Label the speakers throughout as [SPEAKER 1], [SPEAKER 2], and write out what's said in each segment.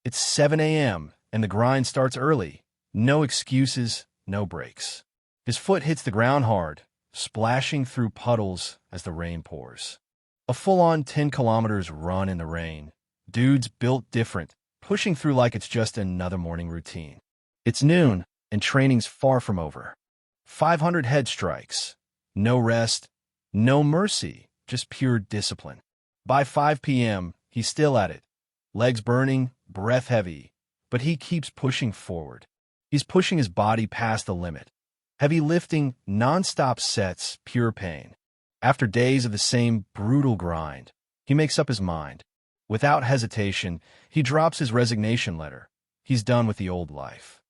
[SPEAKER 1] It's 7 a.m., and the grind starts early. No excuses, no breaks. His foot hits the ground hard, splashing through puddles as the rain pours. A full-on 10 kilometers run in the rain. Dude's built different, pushing through like it's just another morning routine. It's noon, and training's far from over. 500 head strikes. No rest, no mercy, just pure discipline. By 5 p.m., he's still at it. Legs burning, breath heavy, but he keeps pushing forward. He's pushing his body past the limit. Heavy lifting, non-stop sets, pure pain. After days of the same brutal grind, he makes up his mind. Without hesitation, he drops his resignation letter. He's done with the old life.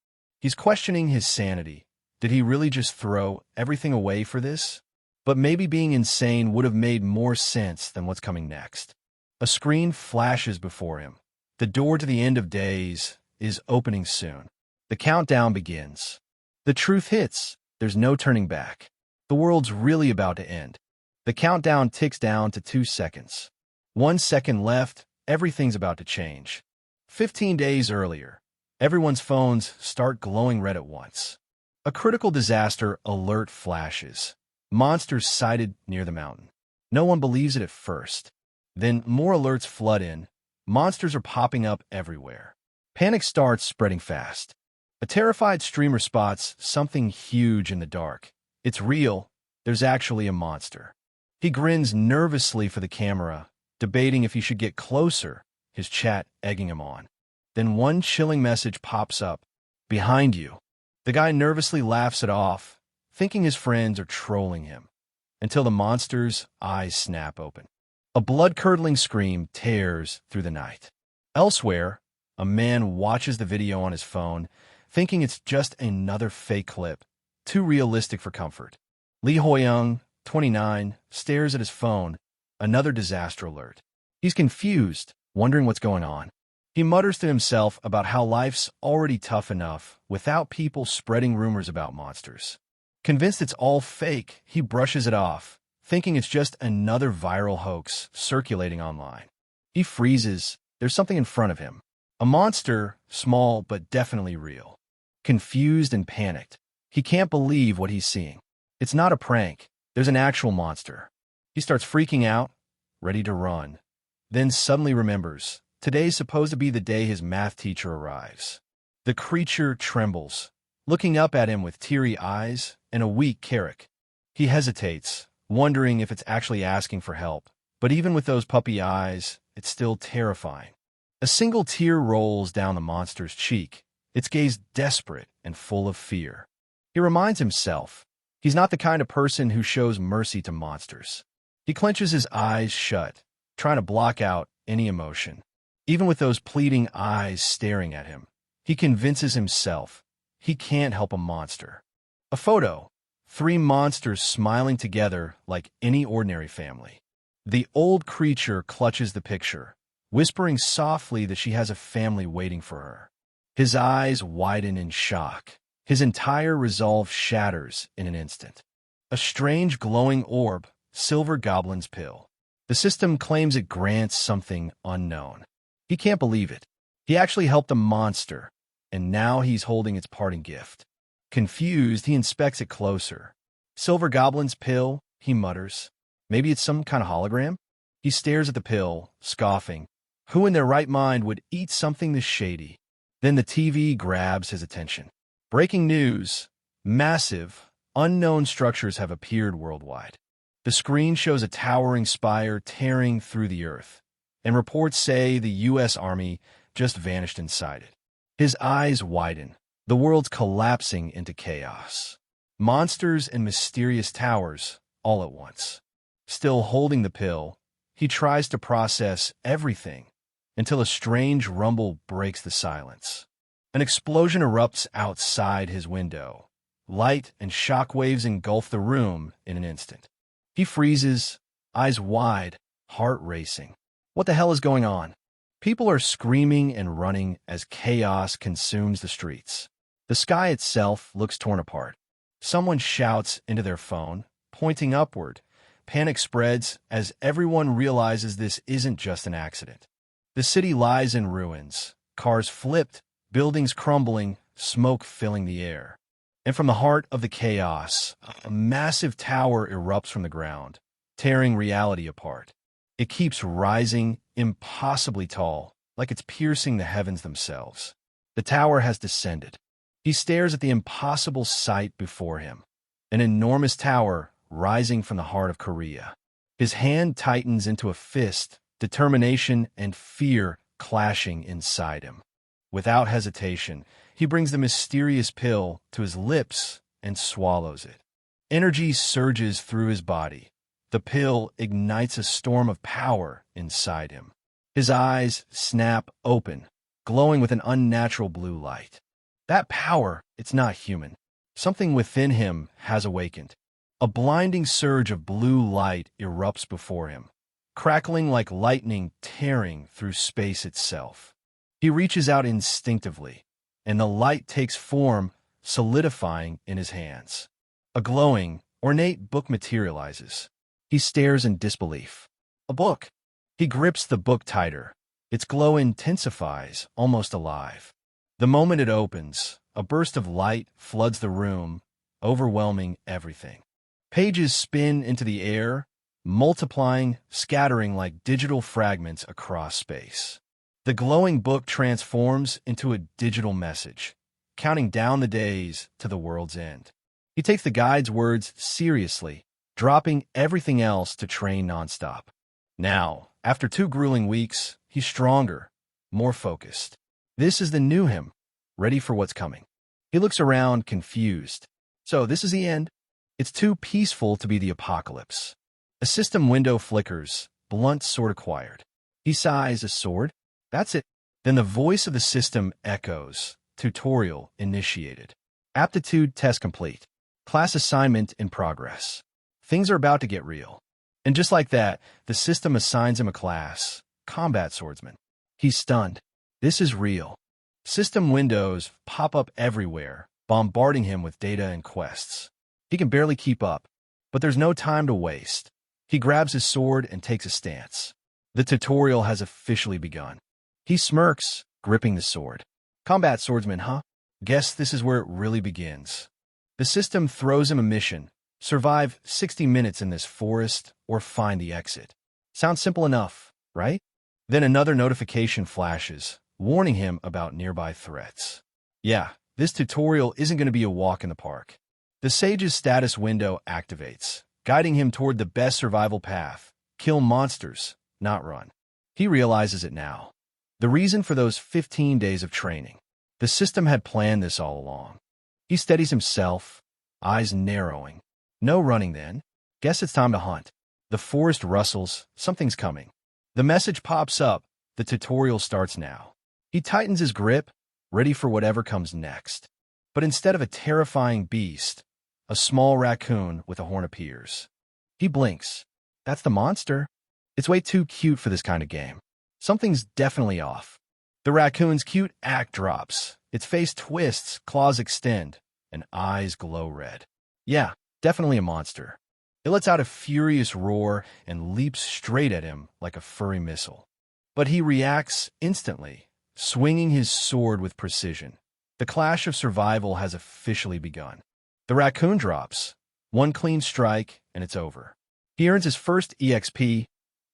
[SPEAKER 1] He's questioning his sanity. Did he really just throw everything away for this? But maybe being insane would have made more sense than what's coming next. A screen flashes before him. The door to the end of days is opening soon. The countdown begins. The truth hits. There's no turning back. The world's really about to end. The countdown ticks down to 2 seconds. 1 second left, everything's about to change. 15 days earlier, everyone's phones start glowing red at once. A critical disaster alert flashes. Monsters sighted near the mountain. No one believes it at first. Then more alerts flood in. Monsters are popping up everywhere. Panic starts spreading fast. A terrified streamer spots something huge in the dark. It's real. There's actually a monster. He grins nervously for the camera, debating if he should get closer, his chat egging him on. Then one chilling message pops up. Behind you. The guy nervously laughs it off, thinking his friends are trolling him, until the monster's eyes snap open. A blood-curdling scream tears through the night. Elsewhere, a man watches the video on his phone, thinking it's just another fake clip, too realistic for comfort. Lee Hoyoung, 29, stares at his phone, another disaster alert. He's confused, wondering what's going on. He mutters to himself about how life's already tough enough without people spreading rumors about monsters. Convinced it's all fake, he brushes it off, thinking it's just another viral hoax circulating online. He freezes. There's something in front of him. A monster, small but definitely real. Confused and panicked, he can't believe what he's seeing. It's not a prank. There's an actual monster. He starts freaking out, ready to run. Then suddenly remembers, today's supposed to be the day his math teacher arrives. The creature trembles, looking up at him with teary eyes and a weak carrick. He hesitates, wondering if it's actually asking for help. But even with those puppy eyes, it's still terrifying. A single tear rolls down the monster's cheek, its gaze desperate and full of fear. He reminds himself, he's not the kind of person who shows mercy to monsters. He clenches his eyes shut, trying to block out any emotion. Even with those pleading eyes staring at him, he convinces himself he can't help a monster. A photo. 3 monsters smiling together like any ordinary family. The old creature clutches the picture, whispering softly that she has a family waiting for her. His eyes widen in shock. His entire resolve shatters in an instant. A strange glowing orb, Silver Goblin's pill. The system claims it grants something unknown. He can't believe it. He actually helped a monster, and now he's holding its parting gift. Confused, he inspects it closer. Silver Goblin's pill, he mutters. Maybe it's some kind of hologram? He stares at the pill, scoffing. Who in their right mind would eat something this shady? Then the TV grabs his attention. Breaking news. Massive, unknown structures have appeared worldwide. The screen shows a towering spire tearing through the earth, and reports say the U.S. Army just vanished inside it. His eyes widen. The world's collapsing into chaos. Monsters and mysterious towers, all at once. Still holding the pill, he tries to process everything until a strange rumble breaks the silence. An explosion erupts outside his window. Light and shock waves engulf the room in an instant. He freezes, eyes wide, heart racing. What the hell is going on? People are screaming and running as chaos consumes the streets. The sky itself looks torn apart. Someone shouts into their phone, pointing upward. Panic spreads as everyone realizes this isn't just an accident. The city lies in ruins, Cars flipped, buildings crumbling, smoke filling the air. And from the heart of the chaos, a massive tower erupts from the ground, tearing reality apart. It keeps rising, impossibly tall, like it's piercing the heavens themselves. The tower has descended. He stares at the impossible sight before him. An enormous tower rising from the heart of Korea. His hand tightens into a fist, determination and fear clashing inside him. Without hesitation, he brings the mysterious pill to his lips and swallows it. Energy surges through his body. The pill ignites a storm of power inside him. His eyes snap open, glowing with an unnatural blue light. That power, it's not human. Something within him has awakened. A blinding surge of blue light erupts before him, crackling like lightning tearing through space itself. He reaches out instinctively, and the light takes form, solidifying in his hands. A glowing, ornate book materializes. He stares in disbelief. A book. He grips the book tighter. Its glow intensifies, almost alive. The moment it opens, a burst of light floods the room, overwhelming everything. Pages spin into the air, multiplying, scattering like digital fragments across space. The glowing book transforms into a digital message, counting down the days to the world's end. He takes the guide's words seriously, dropping everything else to train nonstop. Now, after 2 grueling weeks, he's stronger, more focused. This is the new him, ready for what's coming. He looks around, confused. So this is the end? It's too peaceful to be the apocalypse. A system window flickers, blunt sword acquired. He sighs, a sword? That's it. Then the voice of the system echoes. Tutorial initiated. Aptitude test complete. Class assignment in progress. Things are about to get real. And just like that, the system assigns him a class. Combat swordsman. He's stunned. This is real. System windows pop up everywhere, bombarding him with data and quests. He can barely keep up, but there's no time to waste. He grabs his sword and takes a stance. The tutorial has officially begun. He smirks, gripping the sword. Combat swordsman, huh? Guess this is where it really begins. The system throws him a mission. Survive 60 minutes in this forest or find the exit. Sounds simple enough, right? Then another notification flashes, warning him about nearby threats. Yeah, this tutorial isn't going to be a walk in the park. The sage's status window activates, guiding him toward the best survival path. Kill monsters, not run. He realizes it now. The reason for those 15 days of training. The system had planned this all along. He steadies himself, eyes narrowing. No running then. Guess it's time to hunt. The forest rustles, something's coming. The message pops up, the tutorial starts now. He tightens his grip, ready for whatever comes next. But instead of a terrifying beast, a small raccoon with a horn appears. He blinks. That's the monster. It's way too cute for this kind of game. Something's definitely off. The raccoon's cute act drops. Its face twists, claws extend, and eyes glow red. Yeah, definitely a monster. It lets out a furious roar and leaps straight at him like a furry missile. But he reacts instantly, swinging his sword with precision. The clash of survival has officially begun. The raccoon drops. One clean strike, and it's over. He earns his first EXP,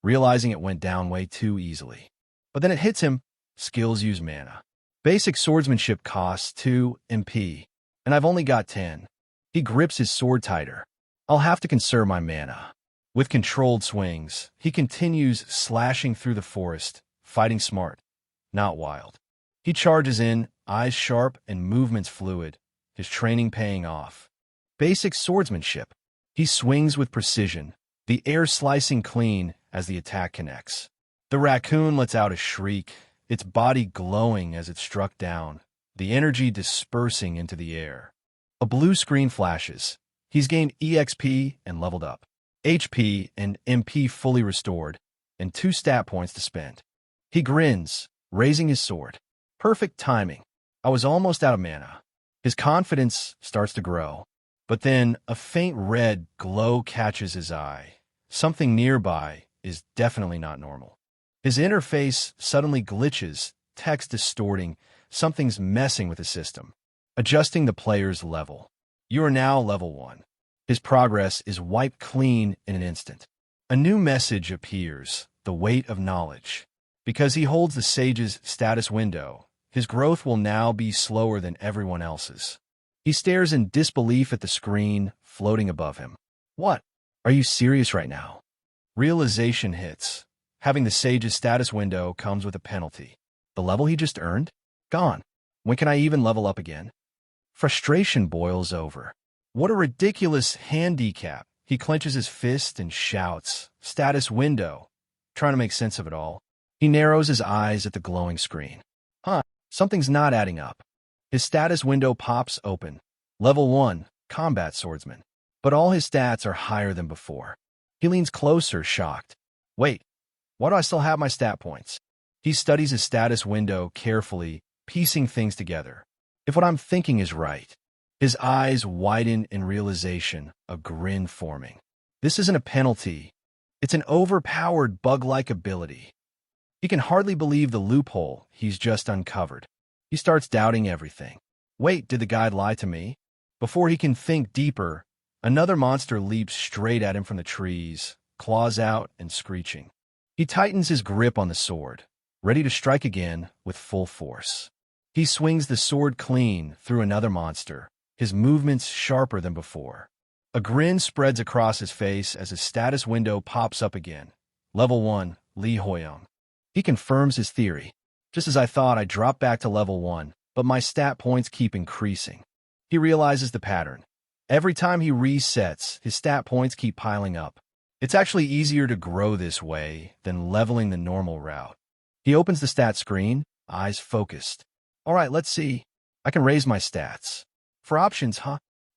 [SPEAKER 1] realizing it went down way too easily. But then it hits him. Skills use mana. Basic swordsmanship costs 2 MP, and I've only got 10. He grips his sword tighter. I'll have to conserve my mana. With controlled swings, he continues slashing through the forest, fighting smart, not wild. He charges in, eyes sharp and movements fluid, his training paying off. Basic swordsmanship. He swings with precision, the air slicing clean as the attack connects. The raccoon lets out a shriek, its body glowing as it struck down, the energy dispersing into the air. A blue screen flashes. He's gained EXP and leveled up. HP and MP fully restored, and 2 stat points to spend. He grins, raising his sword. Perfect timing. I was almost out of mana. His confidence starts to grow. But then a faint red glow catches his eye. Something nearby is definitely not normal. His interface suddenly glitches, text distorting, something's messing with the system. Adjusting the player's level. You are now level 1. His progress is wiped clean in an instant. A new message appears, the weight of knowledge. Because he holds the sage's status window, his growth will now be slower than everyone else's. He stares in disbelief at the screen floating above him. What? Are you serious right now? Realization hits. Having the sage's status window comes with a penalty. The level he just earned? Gone. When can I even level up again? Frustration boils over. What a ridiculous handicap. He clenches his fist and shouts, "Status window," trying to make sense of it all. He narrows his eyes at the glowing screen. Something's not adding up. His status window pops open. Level 1, combat swordsman. But all his stats are higher than before. He leans closer, shocked. Wait, why do I still have my stat points? He studies his status window carefully, piecing things together. If what I'm thinking is right. His eyes widen in realization, a grin forming. This isn't a penalty. It's an overpowered bug-like ability. He can hardly believe the loophole he's just uncovered. He starts doubting everything. Wait, did the guide lie to me? Before he can think deeper, another monster leaps straight at him from the trees, claws out and screeching. He tightens his grip on the sword, ready to strike again with full force. He swings the sword clean through another monster, his movements sharper than before. A grin spreads across his face as his status window pops up again. Level 1, Li Hoyoung. He confirms his theory. Just as I thought, I dropped back to level 1, but my stat points keep increasing. He realizes the pattern. Every time he resets, his stat points keep piling up. It's actually easier to grow this way than leveling the normal route. He opens the stat screen, eyes focused. All right, let's see. I can raise my stats. For options,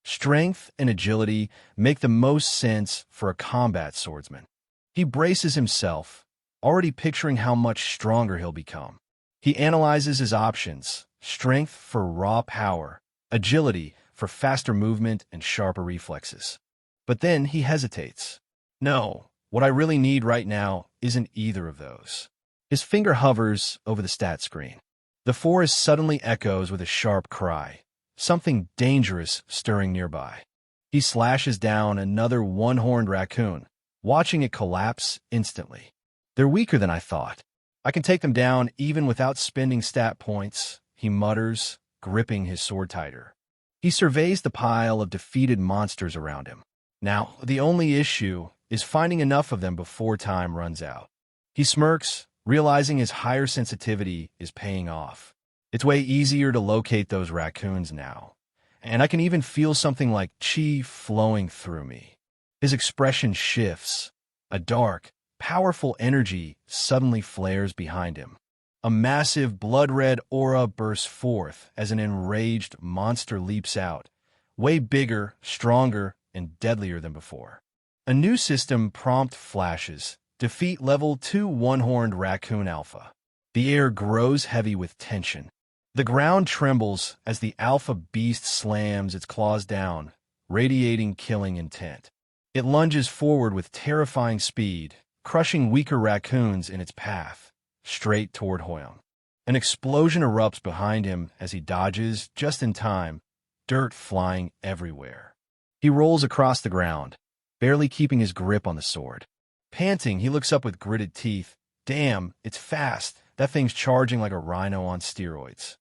[SPEAKER 1] Strength and agility make the most sense for a combat swordsman. He braces himself, already picturing how much stronger he'll become. He analyzes his options, strength for raw power, agility for faster movement and sharper reflexes. But then he hesitates. No, what I really need right now isn't either of those. His finger hovers over the stat screen. The forest suddenly echoes with a sharp cry, something dangerous stirring nearby. He slashes down another one-horned raccoon, watching it collapse instantly. They're weaker than I thought. I can take them down even without spending stat points, he mutters, gripping his sword tighter. He surveys the pile of defeated monsters around him. Now, the only issue is finding enough of them before time runs out. He smirks, realizing his higher sensitivity is paying off. It's way easier to locate those raccoons now, and I can even feel something like chi flowing through me. His expression shifts. A dark, powerful energy suddenly flares behind him. A massive blood-red aura bursts forth as an enraged monster leaps out, way bigger, stronger, and deadlier than before. A new system prompt flashes. Defeat level 2 one-horned raccoon alpha. The air grows heavy with tension. The ground trembles as the alpha beast slams its claws down, radiating killing intent. It lunges forward with terrifying speed, crushing weaker raccoons in its path, straight toward Hoyoung. An explosion erupts behind him as he dodges just in time, dirt flying everywhere. He rolls across the ground, barely keeping his grip on the sword. Panting, he looks up with gritted teeth. Damn, it's fast. That thing's charging like a rhino on steroids.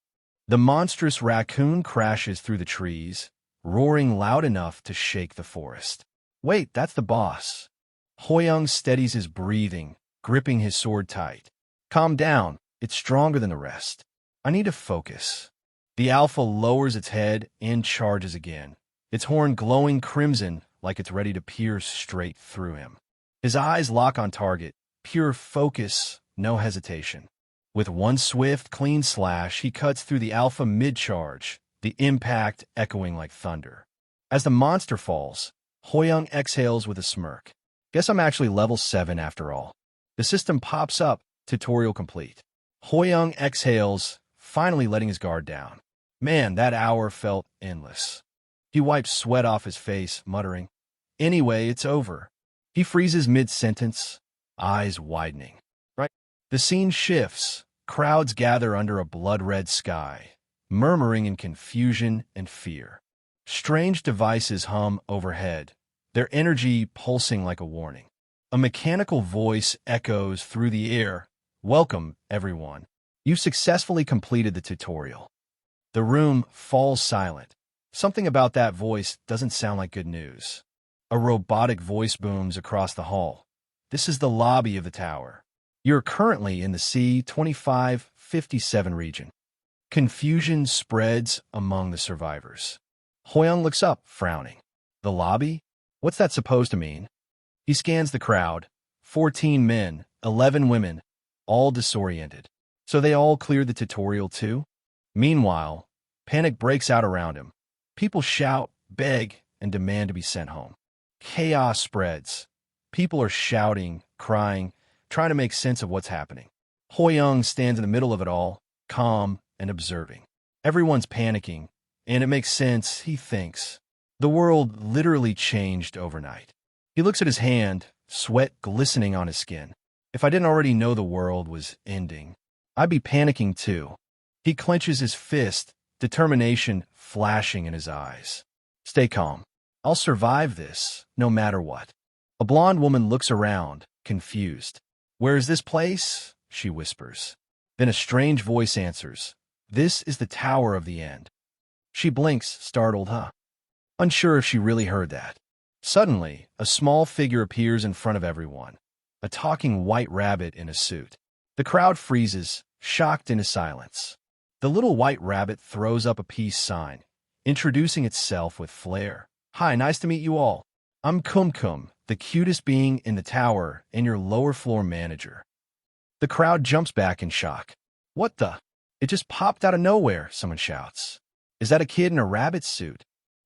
[SPEAKER 1] The monstrous raccoon crashes through the trees, roaring loud enough to shake the forest. Wait, that's the boss. Hoyoung steadies his breathing, gripping his sword tight. Calm down, it's stronger than the rest. I need to focus. The alpha lowers its head and charges again, its horn glowing crimson like it's ready to pierce straight through him. His eyes lock on target, pure focus, no hesitation. With one swift, clean slash, he cuts through the alpha mid-charge, the impact echoing like thunder. As the monster falls, Hoyoung exhales with a smirk. Guess I'm actually level 7 after all. The system pops up, tutorial complete. Hoyoung exhales, finally letting his guard down. Man, that hour felt endless. He wipes sweat off his face, muttering, "Anyway, it's over." He freezes mid-sentence, eyes widening. The scene shifts. Crowds gather under a blood-red sky, murmuring in confusion and fear. Strange devices hum overhead, their energy pulsing like a warning. A mechanical voice echoes through the air. Welcome, everyone. You've successfully completed the tutorial. The room falls silent. Something about that voice doesn't sound like good news. A robotic voice booms across the hall. This is the lobby of the tower. You're currently in the C-2557 region. Confusion spreads among the survivors. Hoyoung looks up, frowning. The lobby? What's that supposed to mean? He scans the crowd. 14 men, 11 women, all disoriented. So they all cleared the tutorial too? Meanwhile, panic breaks out around him. People shout, beg, and demand to be sent home. Chaos spreads. People are shouting, crying, trying to make sense of what's happening. Hoyoung stands in the middle of it all, calm and observing. Everyone's panicking, and it makes sense, he thinks. The world literally changed overnight. He looks at his hand, sweat glistening on his skin. If I didn't already know the world was ending, I'd be panicking too. He clenches his fist, determination flashing in his eyes. Stay calm. I'll survive this, no matter what. A blonde woman looks around, confused. Where is this place? She whispers. Then a strange voice answers. This is the Tower of the End. She blinks, startled, unsure if she really heard that. Suddenly, a small figure appears in front of everyone. A talking white rabbit in a suit. The crowd freezes, shocked into silence. The little white rabbit throws up a peace sign, introducing itself with flair. Hi, nice to meet you all. I'm Kum, the cutest being in the tower and your lower floor manager. The crowd jumps back in shock. What the? It just popped out of nowhere, someone shouts. Is that a kid in a rabbit suit?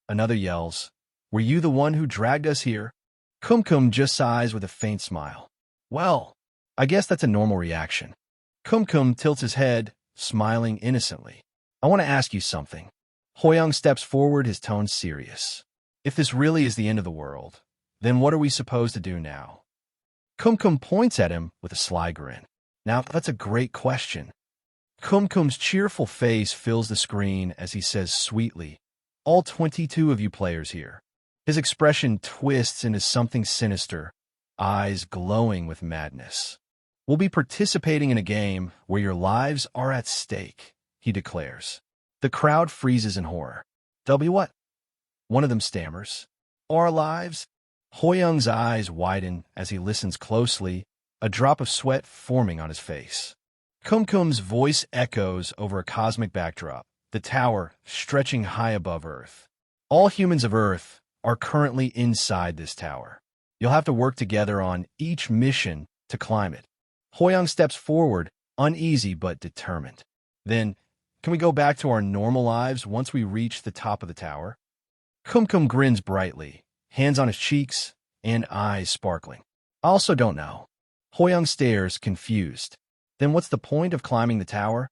[SPEAKER 1] Another yells. Were you the one who dragged us here? Kum just sighs with a faint smile. Well, I guess that's a normal reaction. Kum tilts his head, smiling innocently. I want to ask you something. Hoyoung steps forward, his tone serious. If this really is the end of the world, then what are we supposed to do now? Kum points at him with a sly grin. Now, that's a great question. Kum's cheerful face fills the screen as he says sweetly, all 22 of you players here. His expression twists into something sinister, eyes glowing with madness. We'll be participating in a game where your lives are at stake, he declares. The crowd freezes in horror. What? One of them stammers. Our lives? Hoyoung's eyes widen as he listens closely, a drop of sweat forming on his face. Kum's voice echoes over a cosmic backdrop, the tower stretching high above Earth. All humans of Earth are currently inside this tower. You'll have to work together on each mission to climb it. Hoyoung steps forward, uneasy but determined. Then, can we go back to our normal lives once we reach the top of the tower? Kum grins brightly, hands on his cheeks and eyes sparkling. I also don't know. Hoyoung stares, confused. Then what's the point of climbing the tower?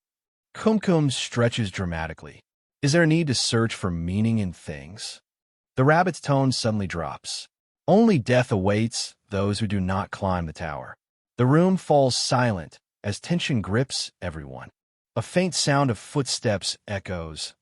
[SPEAKER 1] Kum stretches dramatically. Is there a need to search for meaning in things? The rabbit's tone suddenly drops. Only death awaits those who do not climb the tower. The room falls silent as tension grips everyone. A faint sound of footsteps echoes.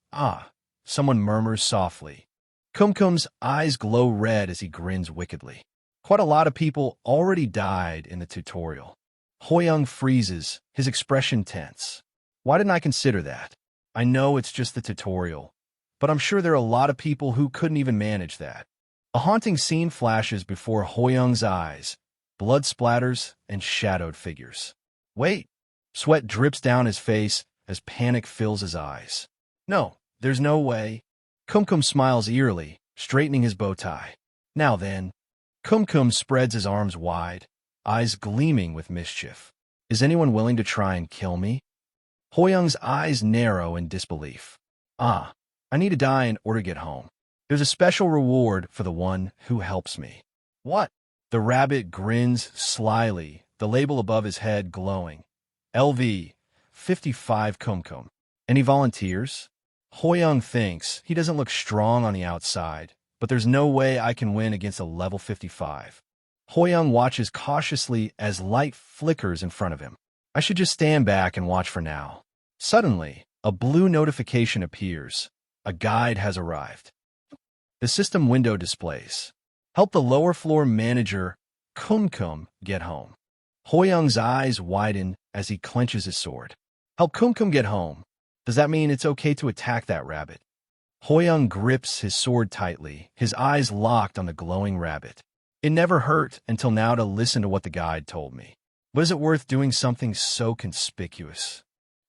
[SPEAKER 1] Someone murmurs softly. Kum's eyes glow red as he grins wickedly. Quite a lot of people already died in the tutorial. Hoyoung freezes, his expression tense. Why didn't I consider that? I know it's just the tutorial, but I'm sure there are a lot of people who couldn't even manage that. A haunting scene flashes before Hoyoung's eyes, blood splatters and shadowed figures. Wait! Sweat drips down his face as panic fills his eyes. No, there's no way. Kum smiles eerily, straightening his bow tie. Now then. Kum spreads his arms wide, eyes gleaming with mischief. Is anyone willing to try and kill me? Hoyoung's eyes narrow in disbelief. I need to die in order to get home. There's a special reward for the one who helps me. What? The rabbit grins slyly, the label above his head glowing. LV, 55 Kum. Any volunteers? Hoyoung thinks he doesn't look strong on the outside, but there's no way I can win against a level 55. Hoyoung watches cautiously as light flickers in front of him. I should just stand back and watch for now. Suddenly, a blue notification appears. A guide has arrived. The system window displays. Help the lower floor manager, Kumkum, get home. Hoyoung's eyes widen as he clenches his sword. Help Kumkum get home. Does that mean it's okay to attack that rabbit? Hoyoung grips his sword tightly, his eyes locked on the glowing rabbit. It never hurt until now to listen to what the guide told me. But is it worth doing something so conspicuous?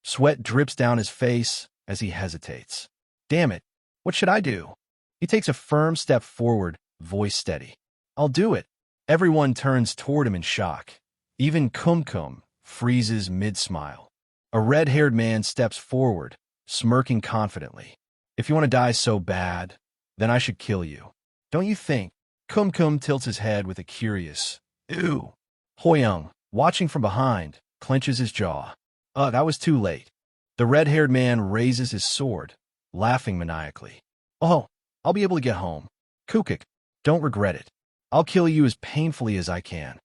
[SPEAKER 1] Sweat drips down his face as he hesitates. Damn it, what should I do? He takes a firm step forward, voice steady. I'll do it. Everyone turns toward him in shock. Even Kumkum freezes mid-smile. A red-haired man steps forward, smirking confidently. If you want to die so bad, then I should kill you. Don't you think? Kumkum tilts his head with a curious, ew. Hoyoung, watching from behind, clenches his jaw. That was too late. The red-haired man raises his sword, laughing maniacally. Oh, I'll be able to get home. Kukik, don't regret it. I'll kill you as painfully as I can.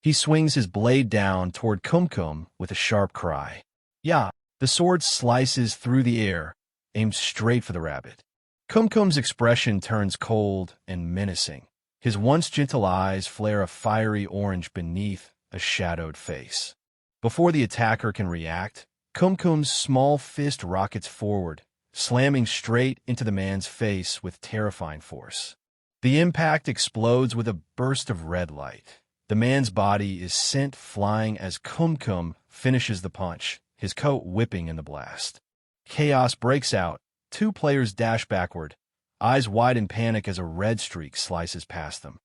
[SPEAKER 1] He swings his blade down toward Kumkum with a sharp cry. Yeah, the sword slices through the air, aims straight for the rabbit. Kumkum's expression turns cold and menacing. His once gentle eyes flare a fiery orange beneath a shadowed face. Before the attacker can react, Kumkum's small fist rockets forward, slamming straight into the man's face with terrifying force. The impact explodes with a burst of red light. The man's body is sent flying as Kumkum finishes the punch, his coat whipping in the blast. Chaos breaks out. Two players dash backward, eyes wide in panic as a red streak slices past them.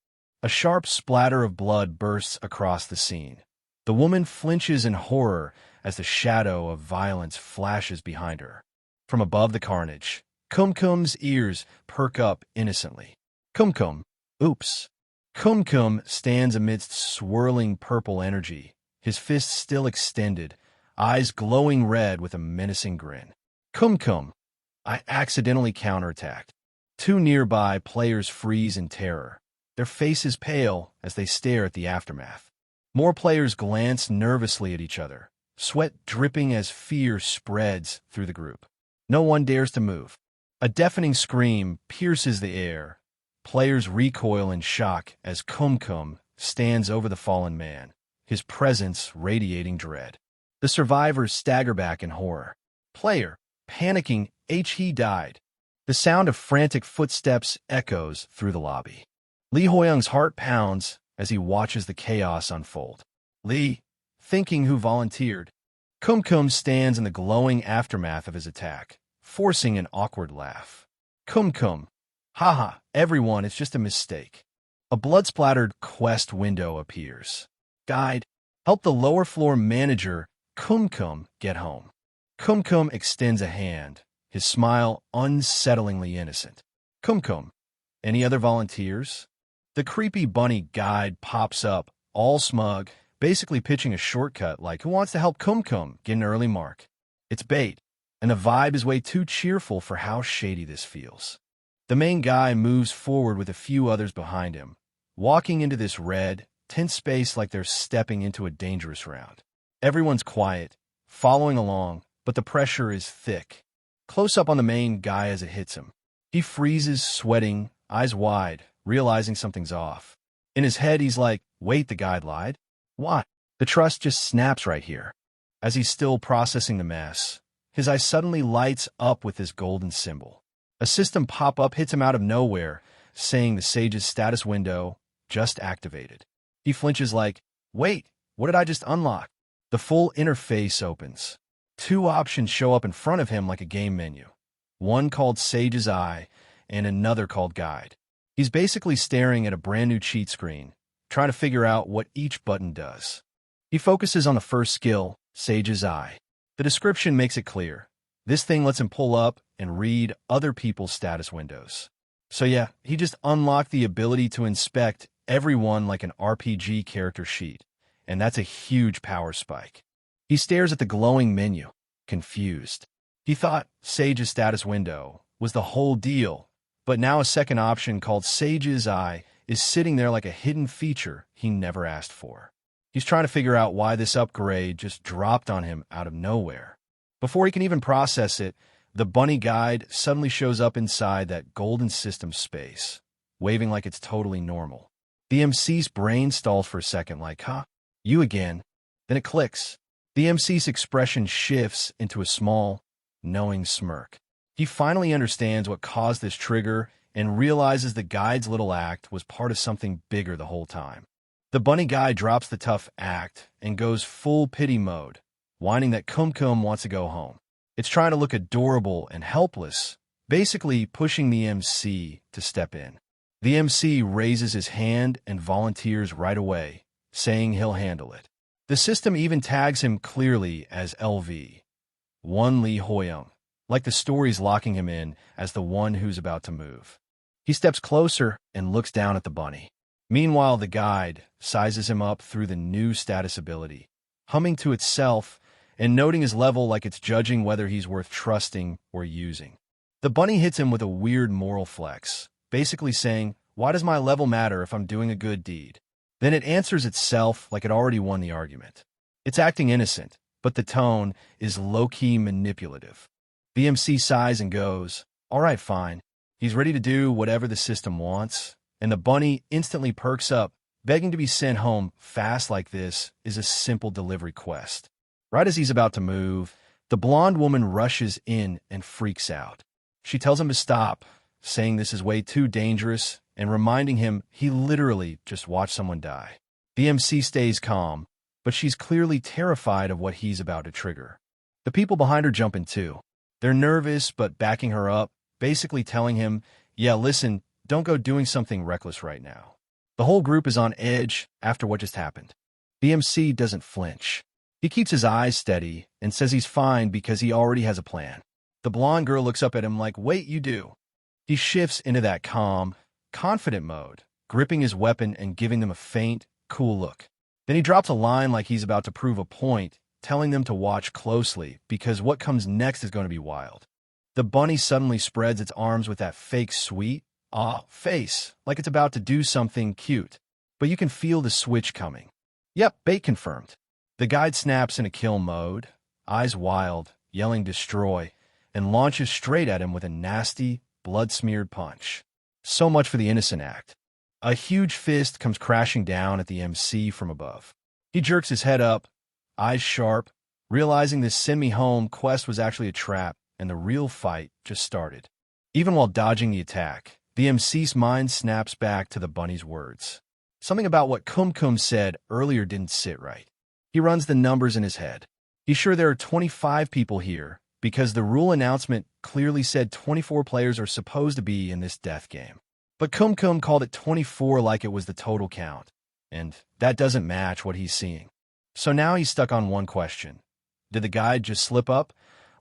[SPEAKER 1] A sharp splatter of blood bursts across the scene. The woman flinches in horror as the shadow of violence flashes behind her. From above the carnage, Kumkum's ears perk up innocently. Kumkum, oops. Kumkum stands amidst swirling purple energy, his fists still extended, eyes glowing red with a menacing grin. Kumkum, I accidentally counterattacked. Two nearby players freeze in terror, their faces pale as they stare at the aftermath. More players glance nervously at each other, sweat dripping as fear spreads through the group. No one dares to move. A deafening scream pierces the air. Players recoil in shock as Kumkum stands over the fallen man, his presence radiating dread. The survivors stagger back in horror. Player, panicking, he died. The sound of frantic footsteps echoes through the lobby. Lee Hoyoung's heart pounds as he watches the chaos unfold. Lee, thinking who volunteered. Kumkum stands in the glowing aftermath of his attack, forcing an awkward laugh. Kumkum, haha, everyone, it's just a mistake. A blood-splattered quest window appears. Guide, help the lower floor manager, Kumkum, get home. Kumkum extends a hand, his smile unsettlingly innocent. Kumkum, any other volunteers? The creepy bunny guide pops up, all smug, basically pitching a shortcut like who wants to help Kumkum get an early mark. It's bait, and the vibe is way too cheerful for how shady this feels. The main guy moves forward with a few others behind him, walking into this red, tense space like they're stepping into a dangerous round. Everyone's quiet, following along, but the pressure is thick. Close up on the main guy as it hits him. He freezes, sweating, eyes wide, realizing something's off. In his head, he's like, wait, the guide lied? What? The trust just snaps right here. As he's still processing the mess, his eye suddenly lights up with this golden symbol. A system pop-up hits him out of nowhere, saying the sage's status window just activated. He flinches like, wait, what did I just unlock? The full interface opens. Two options show up in front of him like a game menu. One called Sage's Eye and another called Guide. He's basically staring at a brand new cheat screen, trying to figure out what each button does. He focuses on the first skill, Sage's Eye. The description makes it clear. This thing lets him pull up and read other people's status windows. So yeah, he just unlocked the ability to inspect everyone like an RPG character sheet, and that's a huge power spike. He stares at the glowing menu, confused. He thought Sage's status window was the whole deal, but now a second option called Sage's Eye is sitting there like a hidden feature he never asked for. He's trying to figure out why this upgrade just dropped on him out of nowhere. Before he can even process it, the bunny guide suddenly shows up inside that golden system space, waving like it's totally normal. The MC's brain stalls for a second like, huh? You again? Then it clicks. The MC's expression shifts into a small, knowing smirk. He finally understands what caused this trigger and realizes the guide's little act was part of something bigger the whole time. The bunny guy drops the tough act and goes full pity mode, whining that Kum Kum wants to go home. It's trying to look adorable and helpless, basically pushing the MC to step in. The MC raises his hand and volunteers right away, saying he'll handle it. The system even tags him clearly as LV, One Lee Hoyoung, like the story's locking him in as the one who's about to move. He steps closer and looks down at the bunny. Meanwhile, the guide sizes him up through the new status ability, humming to itself and noting his level like it's judging whether he's worth trusting or using. The bunny hits him with a weird moral flex, basically saying, "Why does my level matter if I'm doing a good deed?" Then it answers itself like it already won the argument. It's acting innocent, but the tone is low-key manipulative. The MC sighs and goes, "All right, fine." He's ready to do whatever the system wants, and the bunny instantly perks up. Begging to be sent home fast like this is a simple delivery quest. Right as he's about to move, the blonde woman rushes in and freaks out. She tells him to stop, saying this is way too dangerous and reminding him he literally just watched someone die. The MC stays calm, but she's clearly terrified of what he's about to trigger. The people behind her jump in too. They're nervous but backing her up, basically telling him, "Yeah, listen, don't go doing something reckless right now." The whole group is on edge after what just happened. The MC doesn't flinch. He keeps his eyes steady and says he's fine because he already has a plan. The blonde girl looks up at him like, "Wait, you do." He shifts into that calm, confident mode, gripping his weapon and giving them a faint, cool look. Then he drops a line like he's about to prove a point, telling them to watch closely because what comes next is going to be wild. The bunny suddenly spreads its arms with that fake sweet, face, like it's about to do something cute. But you can feel the switch coming. Yep, bait confirmed. The guide snaps into kill mode, eyes wild, yelling destroy, and launches straight at him with a nasty, blood-smeared punch. So much for the innocent act. A huge fist comes crashing down at the MC from above. He jerks his head up, eyes sharp, realizing this send me home quest was actually a trap and the real fight just started. Even while dodging the attack, the MC's mind snaps back to the bunny's words. Something about what Kum Kum said earlier didn't sit right. He runs the numbers in his head. He's sure there are 25 people here because the rule announcement clearly said 24 players are supposed to be in this death game. But Kum Kum called it 24 like it was the total count, and that doesn't match what he's seeing. So now he's stuck on one question. Did the guide just slip up,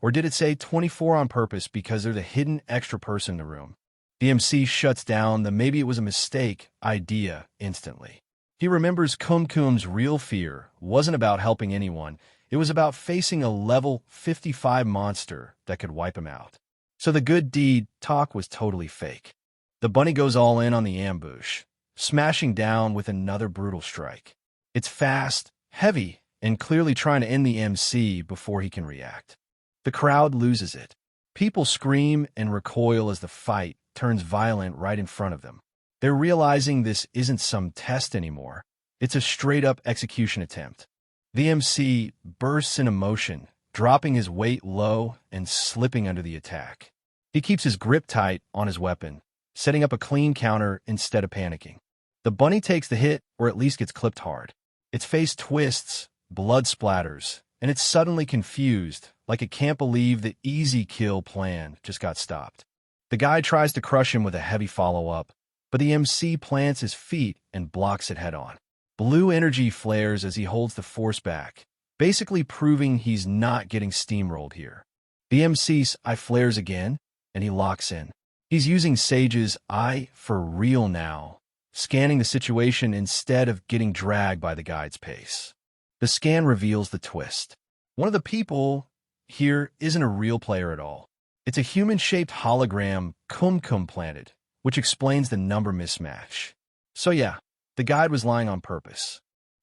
[SPEAKER 1] or did it say 24 on purpose because there's a hidden extra person in the room? The MC shuts down the "maybe it was a mistake" idea instantly. He remembers Kum Kum's real fear wasn't about helping anyone. It was about facing a level 55 monster that could wipe him out. So the good deed talk was totally fake. The bunny goes all in on the ambush, smashing down with another brutal strike. It's fast, heavy, and clearly trying to end the MC before he can react. The crowd loses it. People scream and recoil as the fight turns violent right in front of them. They're realizing this isn't some test anymore. It's a straight-up execution attempt. The MC bursts in emotion, dropping his weight low and slipping under the attack. He keeps his grip tight on his weapon, setting up a clean counter instead of panicking. The bunny takes the hit, or at least gets clipped hard. Its face twists, blood splatters, and it's suddenly confused, like it can't believe the easy kill plan just got stopped. The guy tries to crush him with a heavy follow-up, but the MC plants his feet and blocks it head-on. Blue energy flares as he holds the force back, basically proving he's not getting steamrolled here. The MC's eye flares again, and he locks in. He's using Sage's eye for real now, scanning the situation instead of getting dragged by the guide's pace. The scan reveals the twist. One of the people here isn't a real player at all. It's a human-shaped hologram Kum Kum planted, which explains the number mismatch. So yeah, the guide was lying on purpose.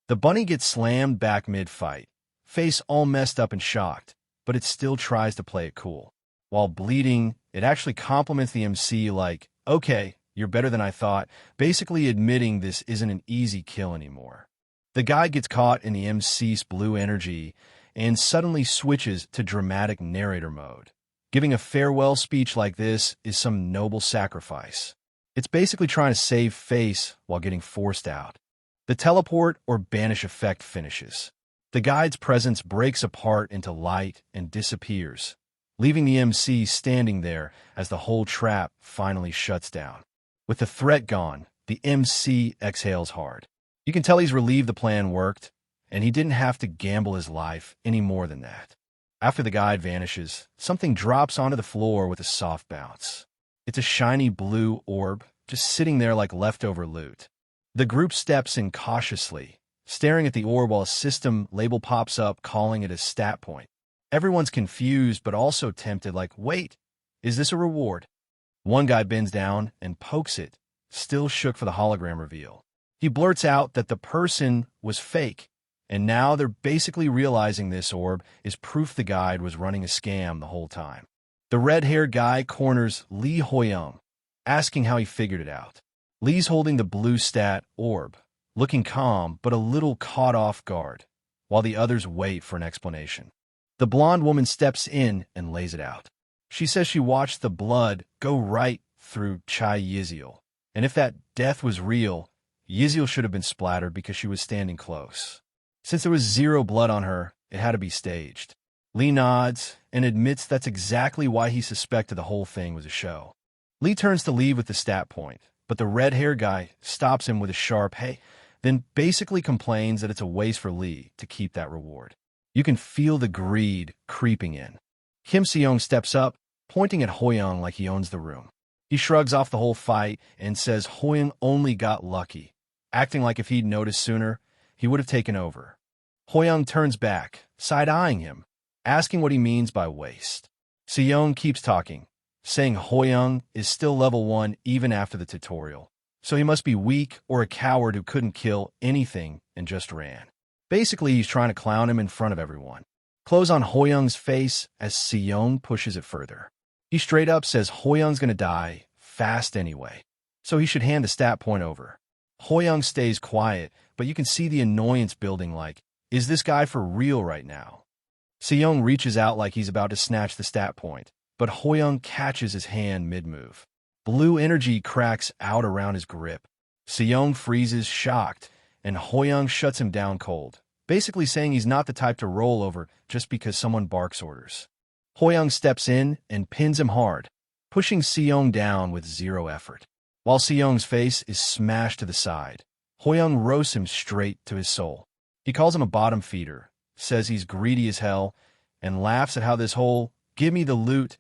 [SPEAKER 1] The bunny gets slammed back mid-fight, face all messed up and shocked, but it still tries to play it cool. While bleeding, it actually compliments the MC like, "Okay, you're better than I thought," basically admitting this isn't an easy kill anymore. The guy gets caught in the MC's blue energy and suddenly switches to dramatic narrator mode. Giving a farewell speech like this is some noble sacrifice. It's basically trying to save face while getting forced out. The teleport or banish effect finishes. The guide's presence breaks apart into light and disappears, leaving the MC standing there as the whole trap finally shuts down. With the threat gone, the MC exhales hard. You can tell he's relieved the plan worked, and he didn't have to gamble his life any more than that. After the guide vanishes, something drops onto the floor with a soft bounce. It's a shiny blue orb, just sitting there like leftover loot. The group steps in cautiously, staring at the orb while a system label pops up calling it a stat point. Everyone's confused but also tempted, like, wait, is this a reward? One guy bends down and pokes it, still shook for the hologram reveal. He blurts out that the person was fake, and now they're basically realizing this orb is proof the guide was running a scam the whole time. The red-haired guy corners Lee Hoyoung, asking how he figured it out. Lee's holding the blue stat orb, looking calm but a little caught off guard, while the others wait for an explanation. The blonde woman steps in and lays it out. She says she watched the blood go right through Chai Yiziel, and if that death was real, Yiziel should have been splattered because she was standing close. Since there was zero blood on her, it had to be staged. Lee nods and admits that's exactly why he suspected the whole thing was a show. Lee turns to leave with the stat point, but the red-haired guy stops him with a sharp "hey," then basically complains that it's a waste for Lee to keep that reward. You can feel the greed creeping in. Kim Seong steps up, pointing at Hoyoung like he owns the room. He shrugs off the whole fight and says Hoyoung only got lucky, acting like if he'd noticed sooner, he would have taken over. Hoyoung turns back, side-eyeing him, asking what he means by waste. Seong keeps talking, saying Hoyoung is still level 1 even after the tutorial, so he must be weak or a coward who couldn't kill anything and just ran. Basically, he's trying to clown him in front of everyone. Close on Hoyoung's face as Seong pushes it further. He straight up says Hoyoung's gonna die fast anyway, so he should hand the stat point over. Hoyoung stays quiet, but you can see the annoyance building like, is this guy for real right now? Seong reaches out like he's about to snatch the stat point, but Hoyoung catches his hand mid-move. Blue energy cracks out around his grip. Seong freezes, shocked, and Hoyoung shuts him down cold, basically saying he's not the type to roll over just because someone barks orders. Hoyoung steps in and pins him hard, pushing Seong down with zero effort. While Seong's face is smashed to the side, Hoyoung roasts him straight to his soul. He calls him a bottom feeder, says he's greedy as hell, and laughs at how this whole "give me the loot"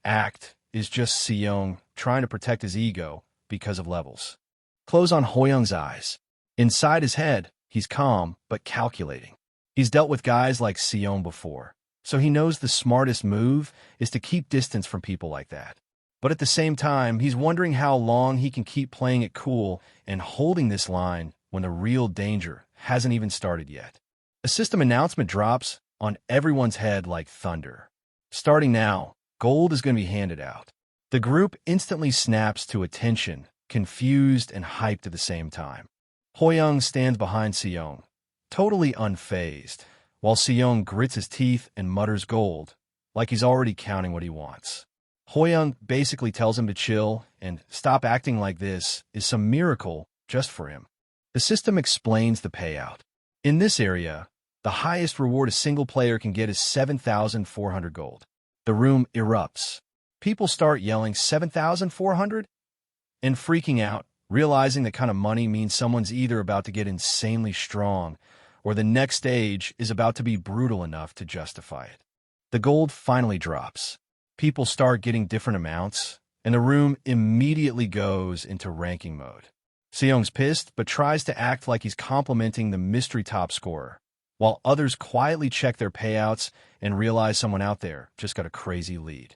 [SPEAKER 1] act is just Seong trying to protect his ego because of levels. Close on Hoyoung's eyes. Inside his head, he's calm but calculating. He's dealt with guys like Seong before, so he knows the smartest move is to keep distance from people like that. But at the same time, he's wondering how long he can keep playing it cool and holding this line when the real danger hasn't even started yet. A system announcement drops on everyone's head like thunder. Starting now, gold is going to be handed out. The group instantly snaps to attention, confused and hyped at the same time. Hoyoung stands behind Seong, totally unfazed, while Seong grits his teeth and mutters gold, like he's already counting what he wants. Hoyoung basically tells him to chill and stop acting like this is some miracle just for him. The system explains the payout. In this area, the highest reward a single player can get is 7,400 gold. The room erupts. People start yelling 7,400 and freaking out, realizing that kind of money means someone's either about to get insanely strong or the next stage is about to be brutal enough to justify it. The gold finally drops. People start getting different amounts, and the room immediately goes into ranking mode. Seong's pissed, but tries to act like he's complimenting the mystery top scorer, while others quietly check their payouts and realize someone out there just got a crazy lead.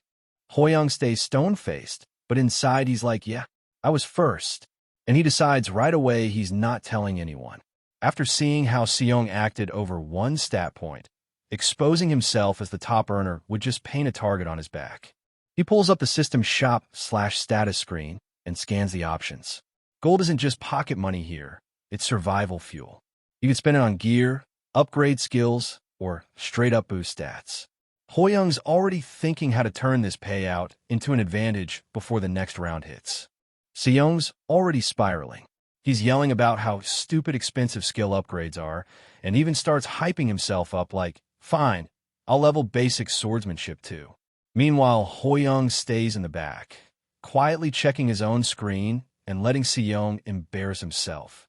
[SPEAKER 1] Hoyoung stays stone-faced, but inside he's like, yeah, I was first. And he decides right away he's not telling anyone. After seeing how Seong acted over one stat point, exposing himself as the top earner would just paint a target on his back. He pulls up the system shop/status screen and scans the options. Gold isn't just pocket money here, it's survival fuel. You can spend it on gear, upgrade skills, or straight-up boost stats. Hoyoung's already thinking how to turn this payout into an advantage before the next round hits. Seong's already spiraling. He's yelling about how stupid expensive skill upgrades are, and even starts hyping himself up like, fine, I'll level basic swordsmanship too. Meanwhile, Hoyoung stays in the back, quietly checking his own screen and letting Seong embarrass himself.